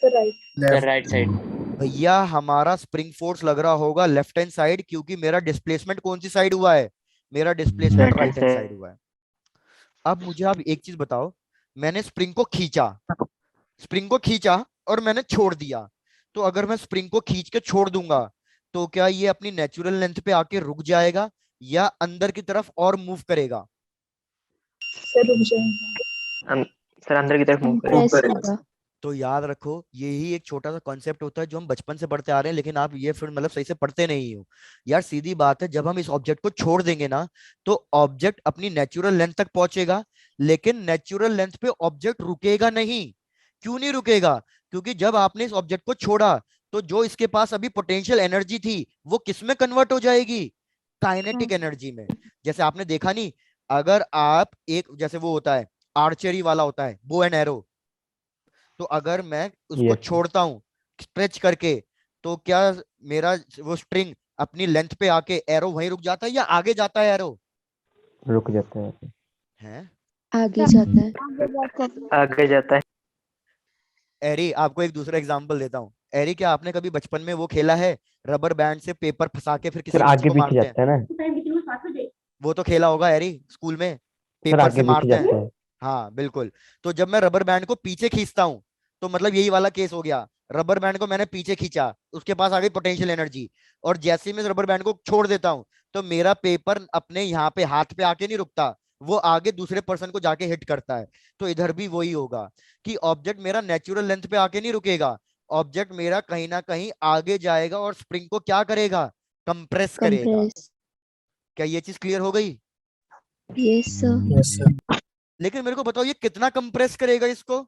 Sir right. Sir right side. भैया हमारा स्प्रिंग फोर्स लग रहा होगा लेफ्ट हैंड साइड, क्योंकि मेरा डिस्प्लेसमेंट कौन सी साइड हुआ है? मेरा displacement right right hand side. Side हुआ है। अब मुझे आप एक चीज बताओ, मैंने स्प्रिंग को खींचा, स्प्रिंग को खींचा और मैंने छोड़ दिया। तो अगर मैं स्प्रिंग को खींच के छोड़ दूंगा तो क्या ये अपनी नेचुरल लेंथ पे आके रुक जाएगा या अंदर की तरफ और मूव करेगा? सर रुक जाएगा। सर अंदर की तरफ मूव कंप्रेस करेगा। होगा। तो याद रखो यही एक छोटा सा कॉन्सेप्ट होता है जो हम बचपन से पढ़ते आ रहे हैं, लेकिन आप ये फिर मतलब सही से पढ़ते नहीं हो। यार सीधी बात है, जब हम इस ऑब्जेक्ट को छोड़ देंगे ना तो ऑब्जेक्ट अपनी नेचुरल लेंथ तक पहुंचेगा, लेकिन नेचुरल लेंथ पे ऑब्जेक्ट रुकेगा नहीं। क्यों नहीं रुकेगा? क्योंकि जब आपने इस ऑब्जेक्ट को छोड़ा तो जो इसके पास अभी पोटेंशियल एनर्जी थी वो किस में कन्वर्ट हो जाएगी? काइनेटिक एनर्जी में। जैसे आपने देखा नहीं, अगर आप एक जैसे वो होता है आर्चरी वाला होता है बो एंड एरो, तो अगर मैं उसको यस छोड़ता हूं स्ट्रेच करके, तो क्या मेरा वो स्ट्रिंग अपनी लेंथ पे आके एरो वहीं रुक जाता है या आगे जाता है एरो? रुक जाता है। है आगे जाता है। आगे जाता है। एरी, आपको एक दूसरा एग्जांपल देता हूँ। एरी, क्या आपने कभी बचपन में वो खेला है, रबर बैंड से पेपर फंसा के फिर सर किसी चीज आगे को पीछे मारते हैं? जाता है ना। वो तो खेला होगा एरी स्कूल में, सर पेपर आगे से पीछे मारते हैं। जाता है। हाँ बिल्कुल। तो जब मैं रबर बैंड को पीछे खींचता हूँ तो मतलब यही वाला केस हो गया। रबर बैंड को मैंने पीछे खींचा, उसके पास आ गई पोटेंशियल एनर्जी, और जैसे ही मैं रबर बैंड को छोड़ देता हूँ तो मेरा पेपर अपने यहाँ पे हाथ पे आके नहीं रुकता, वो आगे दूसरे पर्सन को जाके हिट करता है। तो इधर भी वही होगा कि ऑब्जेक्ट मेरा नेचुरल लेंथ पे आके नहीं रुकेगा, ऑब्जेक्ट मेरा कहीं ना कहीं आगे जाएगा और स्प्रिंग को क्या करेगा, कंप्रेस करेगा। कंप्रेस। क्या ये चीज क्लियर हो गई? Yes sir. Yes sir. लेकिन मेरे को बताओ ये कितना कंप्रेस करेगा इसको?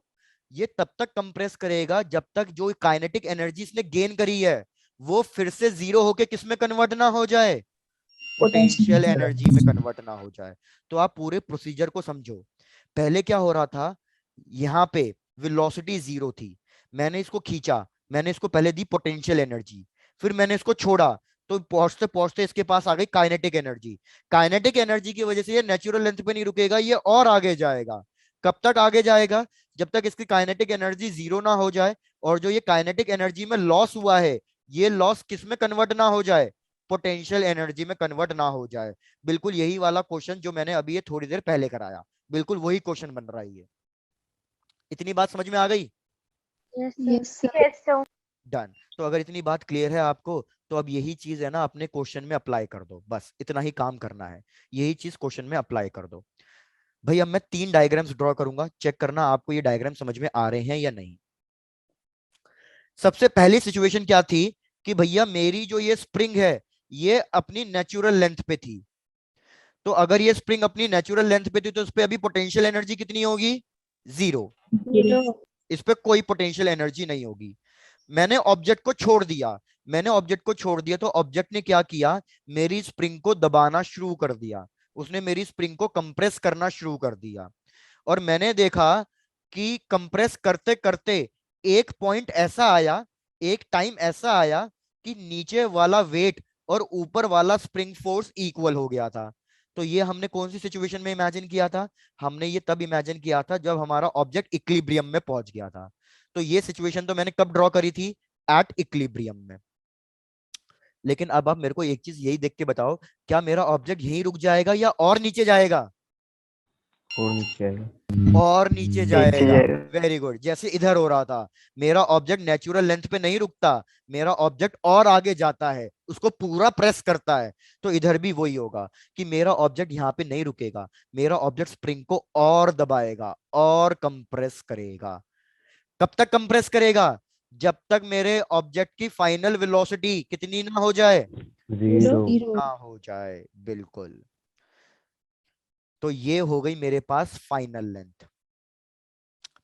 ये तब तक कंप्रेस करेगा जब तक जो काइनेटिक एनर्जी इसने गेन करी है वो फिर से जीरो होके किस में कन्वर्ट ना हो जाए, पोटेंशियल एनर्जी में कन्वर्ट ना हो जाए। तो आप पूरे प्रोसीजर को समझो। पहले क्या हो रहा था, यहाँ पे वेलोसिटी जीरो थी, मैंने इसको खींचा, मैंने इसको पहले दी पोटेंशियल एनर्जी, फिर मैंने इसको छोड़ा, तो पहुंचते पहुंचते इसके पास आ गई काइनेटिक एनर्जी। काइनेटिक एनर्जी की वजह से ये नेचुरल लेंथ पे नहीं रुकेगा, ये और आगे जाएगा। कब तक आगे जाएगा? जब तक इसकी काइनेटिक एनर्जी जीरो ना हो जाए, और जो ये काइनेटिक एनर्जी में लॉस हुआ है ये लॉस किस में कन्वर्ट ना हो जाए, पोटेंशियल एनर्जी में कन्वर्ट ना हो जाए। बिल्कुल यही वाला क्वेश्चन जो मैंने अभी ये थोड़ी देर पहले कराया, बिल्कुल वही क्वेश्चन बन रहा है ये। इतनी बात समझ में आ गई? Yes yes sir. Sir. Yes sir. Done. तो अगर इतनी बात क्लियर है आपको, तो अब यही चीज है ना अपने क्वेश्चन में अप्लाई कर दो, बस इतना ही काम करना है, यही चीज क्वेश्चन में अप्लाई कर दो। भाई अब मैं 3 डायग्राम्स ड्रॉ करूंगा, चेक करना आपको ये डायग्राम समझ में आ रहे हैं या नहीं। सबसे पहली सिचुएशन क्या थी कि भैया मेरी जो ये स्प्रिंग है ये अपनी नेचुरल लेंथ पे थी, तो अगर ये स्प्रिंग अपनी नेचुरल लेंथ पे थी तो इस पे अभी पोटेंशियल एनर्जी कितनी होगी, जीरो। इस पे कोई पोटेंशियल एनर्जी नहीं होगी। मैंने ऑब्जेक्ट को छोड़ दिया, मैंने ऑब्जेक्ट को छोड़ दिया तो ऑब्जेक्ट ने क्या किया, मेरी स्प्रिंग को दबाना शुरू कर दिया, उसने मेरी स्प्रिंग को कंप्रेस करना शुरू कर दिया। और मैंने देखा कि कंप्रेस करते करते एक पॉइंट ऐसा आया, एक टाइम ऐसा आया कि नीचे वाला वेट और ऊपर वाला स्प्रिंग फोर्स इक्वल हो गया था। तो ये हमने कौन सी सिचुएशन में इमेजिन किया था, हमने ये तब इमेजिन किया था जब हमारा ऑब्जेक्ट इक्विलिब्रियम में पहुंच गया था। तो ये सिचुएशन तो मैंने कब ड्रॉ करी थी, एट इक्विलिब्रियम में। लेकिन अब आप मेरे को एक चीज यही देख के बताओ, क्या मेरा ऑब्जेक्ट यहीं रुक जाएगा या और नीचे जाएगा, और नीचे आएगा। और नीचे नीचे जाएगा। जाएगा। वेरी गुड, जैसे इधर हो रहा था, मेरा ऑब्जेक्ट नेचुरल लेंथ पे नहीं रुकता, मेरा ऑब्जेक्ट और आगे जाता है, उसको पूरा प्रेस करता है। तो इधर भी वही होगा कि मेरा ऑब्जेक्ट यहाँ पे नहीं रुकेगा, मेरा ऑब्जेक्ट स्प्रिंग को और दबाएगा और कंप्रेस करेगा। कब तक कंप्रेस करेगा, जब तक मेरे ऑब्जेक्ट की फाइनल वेलोसिटी कितनी ना हो जाए, जीरो। ना हो जाए। बिल्कुल। तो ये हो गई मेरे पास फाइनल लेंथ।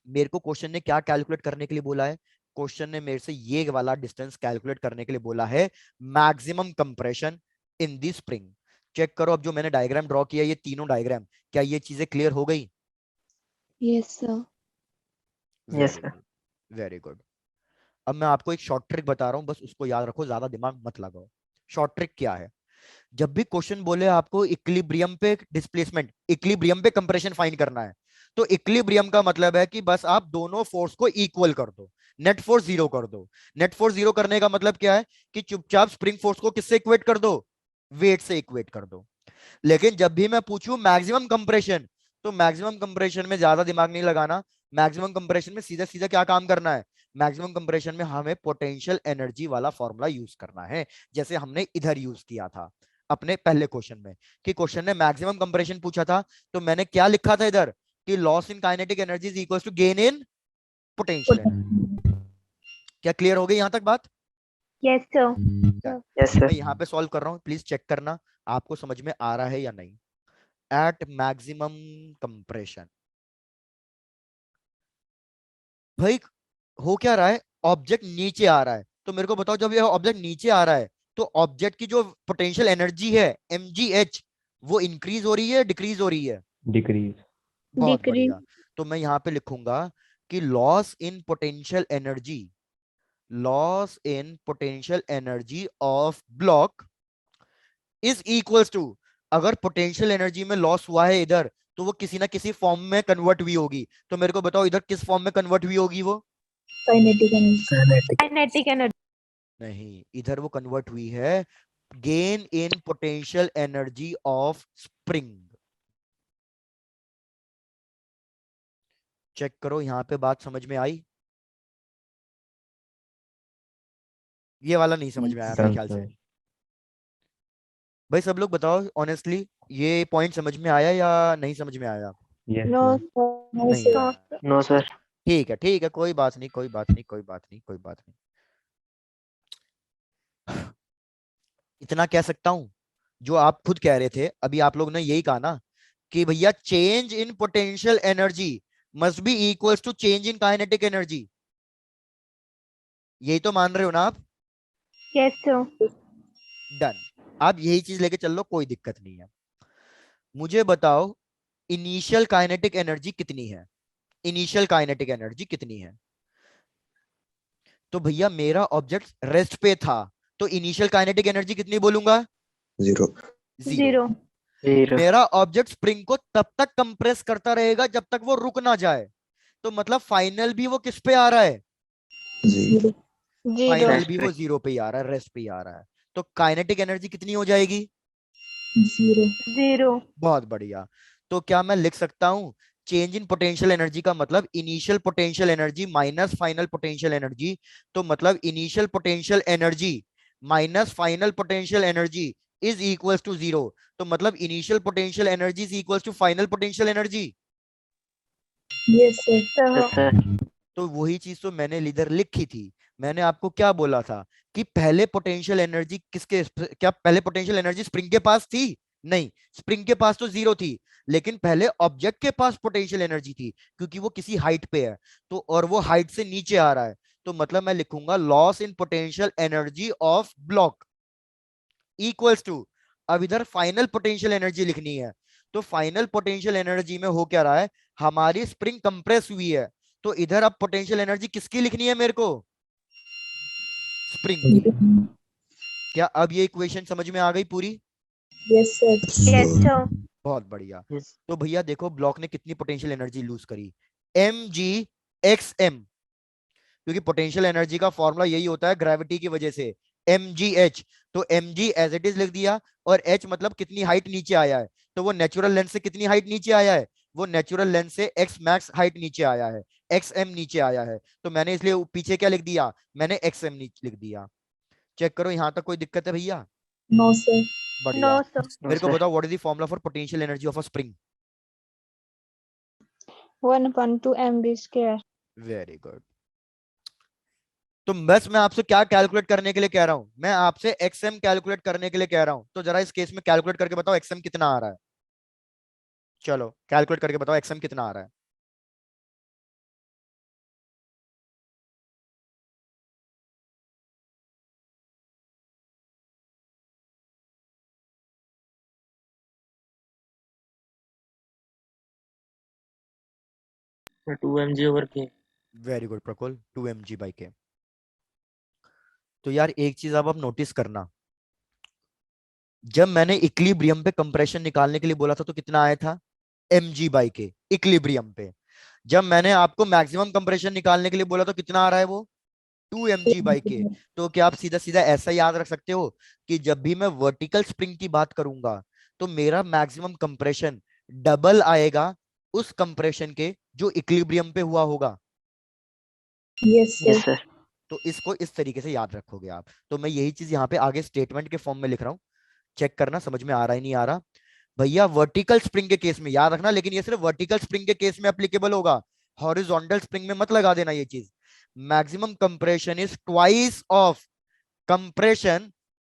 मेरे को क्वेश्चन ने क्या कैलकुलेट करने के लिए बोला है, क्वेश्चन ने मेरे से ये वाला डिस्टेंस कैलकुलेट करने के लिए बोला है, maximum compression in the spring. Check करो अब जो मैंने डायग्राम ड्रॉ किया, ये तीनों डायग्राम, क्या ये चीजें क्लियर हो गई? Yes sir. Yes very sir. Good, very good. अब मैं आपको एक शॉर्ट ट्रिक बता रहा हूं, बस उसको याद रखो, ज्यादा दिमाग मत लगाओ। शॉर्ट ट्रिक क्या है, जब भी क्वेश्चन बोले आपको इक्विलिब्रियम पे डिस्प्लेसमेंट, इक्विलिब्रियम पे कंप्रेशन फाइंड करना है, तो इक्विलिब्रियम का मतलब है कि बस आप दोनों फोर्स को इक्वल कर दो, नेट फोर्स जीरो कर दो। नेट फोर्स जीरो करने का मतलब क्या है कि चुपचाप स्प्रिंग फोर्स को किससे इक्वेट कर दो, वेट से इक्वेट कर दो। लेकिन जब भी मैं पूछूं मैक्सिमम कंप्रेशन, तो मैक्सिमम कंप्रेशन में ज्यादा दिमाग नहीं लगाना, मैक्सिमम कंप्रेशन में सीधा सीधा क्या काम करना है, मैक्सिमम कंप्रेशन में हमें पोटेंशियल एनर्जी वाला फॉर्मूला यूज करना है, जैसे हमने इधर यूज किया था अपने पहले क्वेश्चन में। कि क्वेश्चन ने मैक्सिमम कंप्रेशन पूछा था, तो मैंने क्या लिखा था इधर कि loss in kinetic energy is equal to gain in potential energy. क्या क्लियर हो गई यहां तक बात? Yes sir. यस मैं सर। यहाँ पे सॉल्व कर रहा हूँ, प्लीज चेक करना आपको समझ में आ रहा है या नहीं। एट मैक्सिमम कंप्रेशन, भाई हो क्या रहा है, ऑब्जेक्ट नीचे आ रहा है, तो मेरे को बताओ जब ये ऑब्जेक्ट नीचे आ रहा है तो ऑब्जेक्ट की जो पोटेंशियल एनर्जी है mgh, वो इंक्रीज हो रही है डिक्रीज हो रही है, डिक्रीज। बहुत डिक्रीज। बढ़िया। तो मैं यहाँ पे लिखूंगा कि loss in potential energy, loss in potential energy of block is equals to, अगर पोटेंशियल एनर्जी में लॉस हुआ है इधर, तो वो किसी ना किसी फॉर्म में कन्वर्ट हुई होगी। तो मेरे को बताओ इधर किस फॉर्म में कन्वर्ट हुई होगी वो? Kinetic energy. Kinetic energy. नहीं, इधर वो कन्वर्ट हुई है gain in potential energy of spring. Check करो यहां पे बात समझ में आई? ये वाला नहीं समझ में आया मेरे डन ख्याल से। सर। भाई सब लोग बताओ ऑनेस्टली, ये पॉइंट समझ में आया या नहीं समझ में आया? Yes No, sir. no, नहीं sir. आया। No sir. ठीक है, कोई बात नहीं, कोई बात नहीं, कोई बात नहीं, कोई बात नहीं। इतना कह सकता हूं, जो आप खुद कह रहे थे अभी, आप लोग ने यही कहा ना कि भैया change in potential energy must be equals to change in kinetic energy. यही तो मान रहे हो ना आप? Yes, sir. डन। आप यही चीज लेके चल लो, कोई दिक्कत नहीं है। मुझे बताओ इनिशियल काइनेटिक एनर्जी कितनी है? इनिशियल काइनेटिक एनर्जी कितनी है? तो भैया मेरा ऑब्जेक्ट रेस्ट पे था, तो इनिशियल काइनेटिक एनर्जी कितनी बोलूंगा? 0. जीरो। 0. 0. मेरा ऑब्जेक्ट स्प्रिंग को तब तक कंप्रेस करता रहेगा जब तक वो रुक ना जाए, तो मतलब फाइनल भी वो किस पे आ रहा है? 0. 0. फाइनल Rest भी पे। वो जीरो पे ही आ रहा है, रेस्ट पे ही आ रहा है। तो काइनेटिक एनर्जी कितनी हो जाएगी? 0. 0. बहुत बढ़िया। तो क्या मैं लिख सकता हूं चेंज इन पोटेंशियल एनर्जी का मतलब initial potential energy minus final potential energy? तो मतलब initial potential energy minus final potential energy is equals to zero. तो मतलब initial potential energy is equals to final potential energy. Yes, sir. Yes Sir. Sir. तो वही चीज तो मैंने इधर लिखी थी। मैंने आपको क्या बोला था कि पहले पोटेंशियल एनर्जी किसके, क्या पहले पोटेंशियल एनर्जी स्प्रिंग के पास थी? नहीं, स्प्रिंग के पास तो जीरो थी, लेकिन पहले ऑब्जेक्ट के पास पोटेंशियल एनर्जी थी, क्योंकि वो किसी हाइट पे है, तो और वो हाइट से नीचे आ रहा है। तो मतलब मैं लिखूंगा loss in potential energy of block equals to, अब इधर फाइनल पोटेंशियल एनर्जी लिखनी है। तो फाइनल पोटेंशियल एनर्जी में हो क्या रहा है, हमारी स्प्रिंग कंप्रेस हुई है, तो इधर अब पोटेंशियल एनर्जी किसकी लिखनी है मेरे को? स्प्रिंग की। क्या अब ये इक्वेशन समझ में आ गई पूरी? Yes, sir. Yes, sir. बहुत बढ़िया। यस। तो भैया देखो ब्लॉक ने कितनी पोटेंशियल एनर्जी लूज करी, mg(x_m), क्योंकि पोटेंशियल एनर्जी का फॉर्मूला यही होता है ग्रेविटी की वजह से, mgh। तो mg एज इट इज लिख दिया, और h मतलब कितनी हाइट नीचे आया है, तो वो नेचुरल लेंथ से कितनी हाइट नीचे आया है? वो नेचुरल लेंथ से x मैक्स हाइट नीचे आया है, xm नीचे आया है। तो मैंने इसलिए पीछे क्या लिख दिया, मैंने xm नीचे लिख दिया। चेक करो यहां तक कोई दिक्कत है भैया? No, sir. बढ़िया। No, sir. नो मेरे को सर। बताओ what is the formula for potential energy of a spring? 1/2 mb square. Very good. तो बस मैं आपसे क्या कैलकुलेट करने के लिए कह रहा हूं, मैं आपसे एक्सएम कैलकुलेट करने के लिए कह रहा हूं। तो जरा इस केस में कैलकुलेट करके बताओ एक्सएम कितना आ रहा है। चलो कैलकुलेट करके बताओ एक्सएम कितना आ रहा है। Two M G over K. Very good Prakul, 2 mg/k। तो यार एक चीज अब आप नोटिस करना, जब मैंने इक्विलिब्रियम पे कंप्रेशन निकालने के लिए बोला था तो कितना आया था? mg/k इक्विलिब्रियम पे। जब मैंने आपको मैक्सिमम कंप्रेशन निकालने के लिए बोला तो कितना आ रहा है वो? 2 mg/k। तो क्या आप सीधा सीधा ऐसा याद रख सकते हो कि जब भी मैं वर्टिकल स्प्रिंग की बात करूंगा तो मेरा मैक्सिमम कंप्रेशन डबल आएगा उस कंप्रेशन के जो इक्विलिब्रियम पे हुआ होगा? Yes, sir. Yes sir. तो इसको इस तरीके से याद रखोगे आप। तो मैं यही चीज यहाँ पे आगे स्टेटमेंट के फॉर्म में लिख रहा हूँ, चेक करना समझ में आ रहा है नहीं आ रहा। भैया वर्टिकल स्प्रिंग के केस में याद रखना, लेकिन ये सिर्फ वर्टिकल स्प्रिंग के केस में एप्लीकेबल होगा, हॉरिजॉन्टल स्प्रिंग में मत लगा देना ये चीज। Maximum compression is twice of compression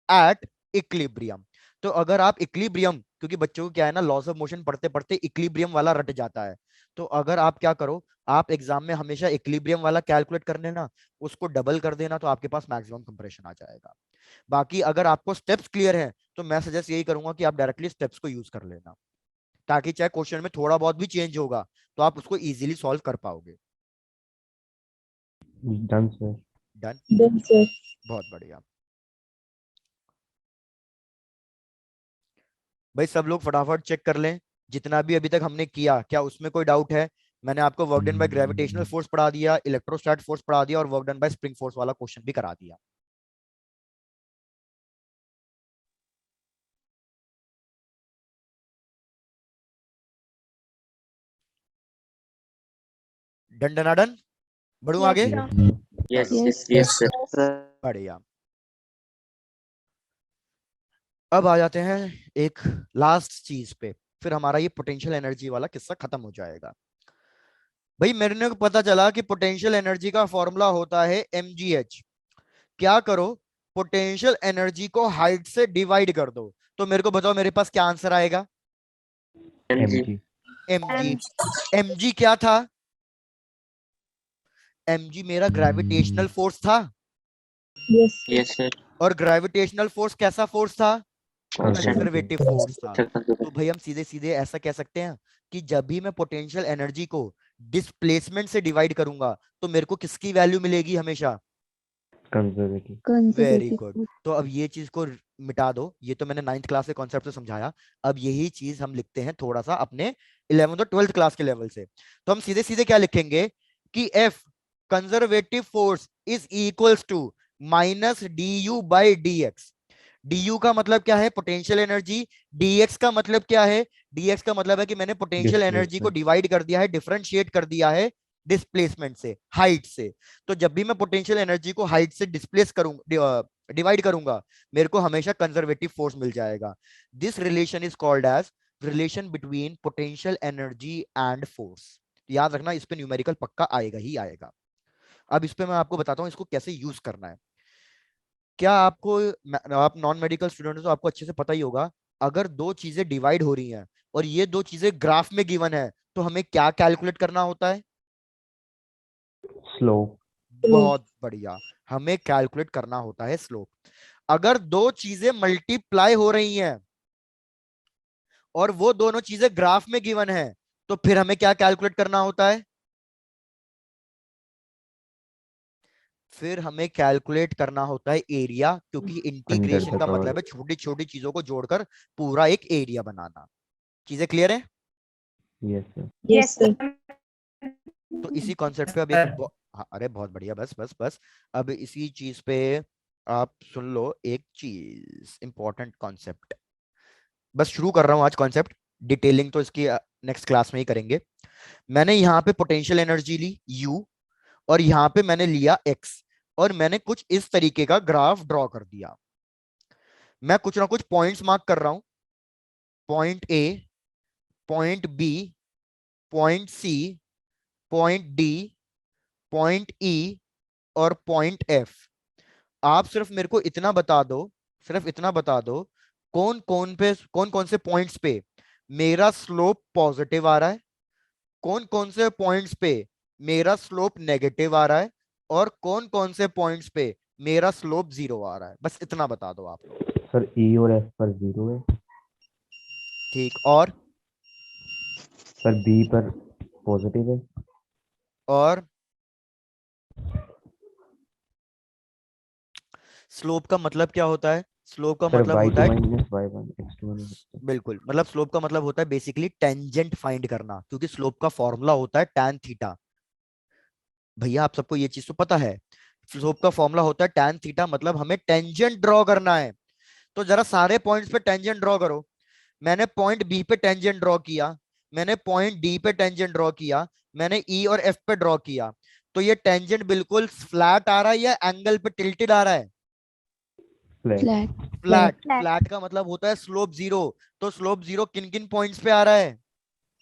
at equilibrium. तो अगर आप इक्विलिब्रियम, क्योंकि बच्चों को क्या है ना, लॉस ऑफ मोशन पढ़ते पढ़ते इक्विलिब्रियम वाला रट जाता है, तो अगर आप क्या करो, आप एग्जाम में हमेशा इक्विलिब्रियम वाला कैलकुलेट कर लेना, उसको डबल कर देना, तो आपके पास मैक्सिमम कंप्रेशन आ जाएगा। बाकी अगर आपको स्टेप्स क्लियर है तो मैं सजेस्ट यही करूंगा कि आप डायरेक्टली स्टेप्स को यूज कर लेना, ताकि चाहे क्वेश्चन में थोड़ा बहुत भी चेंज होगा तो आप उसको इजीली सॉल्व कर पाओगे। Done sir. Done. Done, sir. बहुत बढ़िया। भाई सब लोग फटाफट चेक कर लें, जितना भी अभी तक हमने किया क्या उसमें कोई डाउट है? मैंने आपको work done by gravitational force पढ़ा दिया, इलेक्ट्रोस्टैटिक फोर्स पढ़ा दिया, और work done by spring force वाला क्वेश्चन भी करा दिया। Done done done. बढ़ू Yes, आगे। sir. Yes Yes. Yes sir. बढ़िया। अब आ जाते हैं एक लास्ट चीज पे, फिर हमारा ये पोटेंशियल एनर्जी वाला किस्सा खत्म हो जाएगा। भाई मेरे को पता चला कि पोटेंशियल एनर्जी का फॉर्मूला होता है mgh। क्या करो, पोटेंशियल एनर्जी को हाइट से डिवाइड कर दो, तो मेरे को बताओ मेरे पास क्या आंसर आएगा। mg mg mg। mg क्या था, mg मेरा ग्रेविटेशनल फोर्स था, Yes, sir. yes sir और ग्रेविटेशनल फोर्स कैसा फोर्स था, constant कंजर्वेटिव फोर्स था। conservative तो भाई हम सीधे सीधे ऐसा कह सकते हैं कि जब भी मैं पोटेंशियल एनर्जी को डिस्प्लेसमेंट से डिवाइड करूंगा तो मेरे को किसकी वैल्यू मिलेगी हमेशा, कंजर्वेटिव। Very good. तो अब ये चीज को मिटा दो, ये तो मैंने 9th क्लास के कॉन्सेप्ट से समझाया। अब यही चीज हम लिखते हैं थोड़ा सा अपने 11th और 12th क्लास के लेवल से। तो हम सीधे सीधे क्या लिखेंगे कि F conservative force is equals to minus du by dx। du का मतलब क्या है, पोटेंशियल एनर्जी। dx का मतलब क्या है, dx का मतलब है कि मैंने पोटेंशियल एनर्जी को डिस्प्लेसमेंट। डिवाइड कर दिया है, डिफरेंशिएट कर दिया है डिस्प्लेसमेंट से, हाइट से। तो जब भी मैं पोटेंशियल एनर्जी को हाइट से डिस्प्लेस करूंगा, डिवाइड करूंगा, मेरे को हमेशा कंजर्वेटिव फोर्स मिल जाएगा। This relation is called as relation between potential energy and force. याद रखना, इस पे न्यूमेरिकल पक्का आएगा ही आएगा। अब इस पे मैं आपको बताता हूँ इसको कैसे यूज करना है। क्या आपको, आप नॉन मेडिकल स्टूडेंट हो तो आपको अच्छे से पता ही होगा, अगर दो चीजें डिवाइड हो रही हैं और ये दो चीजें ग्राफ में गिवन है तो हमें क्या कैलकुलेट करना होता है, स्लोप। बहुत बढ़िया, हमें कैलकुलेट करना होता है स्लोप। अगर दो चीजें मल्टीप्लाई हो रही हैं और वो दोनों चीजें ग्राफ में गिवन है तो फिर हमें क्या कैलकुलेट करना होता है, फिर हमें कैलकुलेट करना होता है एरिया, क्योंकि अंडर इंटीग्रेशन द का कर्व। मतलब है छोटी छोटी चीजों को जोड़कर पूरा एक एरिया बनाना। चीजें क्लियर है। Yes sir. Yes, sir. तो इसी कॉन्सेप्ट पे अब एक हाँ, अरे बहुत बढ़िया, बस बस बस। अब इसी चीज पे आप सुन लो एक चीज, इंपॉर्टेंट कॉन्सेप्ट। बस शुरू कर रहा हूं आज कॉन्सेप्ट, डिटेलिंग तो इसकी नेक्स्ट क्लास में ही करेंगे। मैंने यहाँ पे पोटेंशियल एनर्जी ली U, और यहाँ पे मैंने लिया X, और मैंने कुछ इस तरीके का ग्राफ ड्रॉ कर दिया। मैं कुछ ना कुछ पॉइंट्स मार्क कर रहा हूं, point A, point B, point C, point D, point E और पॉइंट F। आप सिर्फ मेरे को इतना बता दो, सिर्फ इतना बता दो, कौन कौन से पॉइंट्स पे मेरा स्लोप पॉजिटिव आ रहा है, कौन कौन से पॉइंट्स पे मेरा स्लोप नेगेटिव आ रहा है, और कौन कौन से पॉइंट्स पे मेरा स्लोप 0 आ रहा है। बस इतना बता दो आप लोग। सर ई और एफ पर 0 है। ठीक, और सर बी पर पॉजिटिव है। और स्लोप का मतलब क्या होता है, स्लोप का सर मतलब वाई होता टू है, minus Y one X two minus. बिल्कुल, मतलब स्लोप का मतलब होता है बेसिकली टेंजेंट फाइंड करना, क्योंकि स्लोप का फॉर्मूला होता है tan थीटा। भैया आप सबको ये चीज तो पता है, स्लोप का फॉर्मूला होता है tan थीटा, मतलब हमें टेंजेंट ड्रॉ करना है। तो जरा सारे पॉइंट्स पे टेंजेंट ड्रॉ करो। मैंने पॉइंट बी पे टेंजेंट ड्रॉ किया, मैंने पॉइंट डी पे टेंजेंट ड्रॉ किया, मैंने ई और एफ पे ड्रॉ किया। तो ये टेंजेंट बिल्कुल फ्लैट आ रहा है या एंगल पे टिल्टेड आ रहा है, flat. Flat. Flat. Flat. Flat का मतलब होता है स्लोप 0। तो स्लोप 0 किन किन पॉइंट्स पे आ रहा है,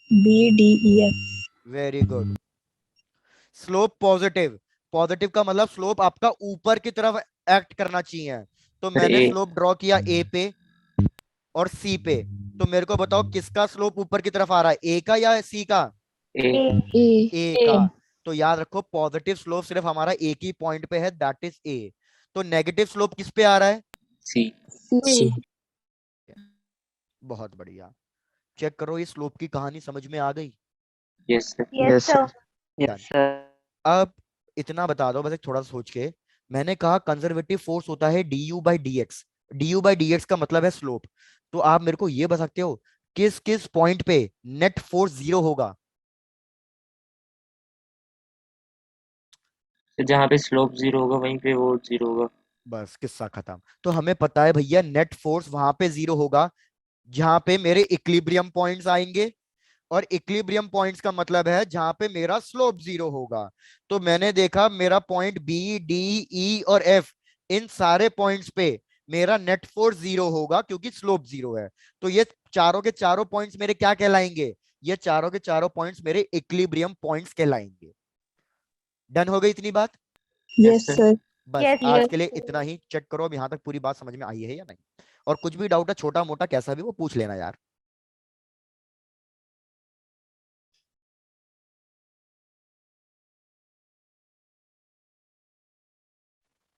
B, D, E, F. Very good. Slope positive, positive का मतलब स्लोप आपका ऊपर की तरफ एक्ट करना चाहिए। तो मैंने ए स्लोप ड्रॉ किया ए पे और सी पे। तो मेरे को बताओ किसका स्लोप ऊपर की तरफ आ रहा है, ए का या सी का, ए A. ए का। तो याद रखो पॉजिटिव स्लोप सिर्फ हमारा एक ही पॉइंट पे है, दैट इज ए। तो नेगेटिव स्लोप किस पे आ रहा है, सी C. बहुत बढ़िया। चेक करो ये स्लोप की कहानी समझ में आ गई। Yes sir Yes, sir. Yes sir अब इतना बता दो बस एक थोड़ा सा सोच के, मैंने कहा कंजर्वेटिव फोर्स होता है du by D x, D by D x का मतलब है स्लोप। तो आप मेरे को ये बता सकते हो किस किस पॉइंट पे नेट फोर्स 0 होगा, तो जहाँ पे स्लोप 0 होगा वहीं पे वो 0 होगा बस किस्सा खत्म। तो हमें पता है भैया नेट फोर्स वहां पे 0 होगा जहां पे मेरे इक्विलिब्रियम पॉइंट्स आएंगे, और इक्विलिब्रियम पॉइंट्स का मतलब है जहां पे मेरा स्लोप 0 होगा। तो मैंने देखा मेरा पॉइंट बी डी ई और एफ, इन सारे पॉइंट्स पे मेरा नेट फोर्स 0 होगा क्योंकि स्लोप 0 है। तो ये चारों के चारों पॉइंट्स मेरे क्या कहलाएंगे? ये चारों के चारों पॉइंट्स मेरे इक्विलिब्रियम पॉइंट्स कहलाएंगे। डन हो गई इतनी बात? Yes, sir. बस Yes, आज yes. के लिए इतना ही। चेक करो अब यहाँ तक पूरी बात समझ में आई है या नहीं, और कुछ भी डाउट है छोटा मोटा कैसा भी वो पूछ लेना यार।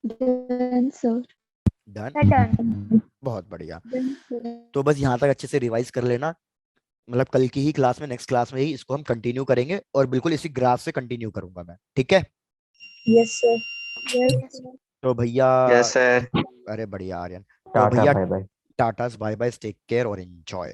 Done, sir. Done, Sir, done. बहुत बढ़िया। Done, sir. तो बस यहाँ तक अच्छे से रिवाइज कर लेना, मतलब कल की ही क्लास में, नेक्स्ट क्लास में ही इसको हम कंटिन्यू करेंगे, और बिल्कुल इसी ग्राफ से कंटिन्यू करूंगा मैं, ठीक है? Yes, sir. Yes, sir. तो भैया, यस सर। अरे बढ़िया आर्यन। तो टाटा भैया बाय बाय। टाटास बाय बाय, टेक केयर और एंजॉय।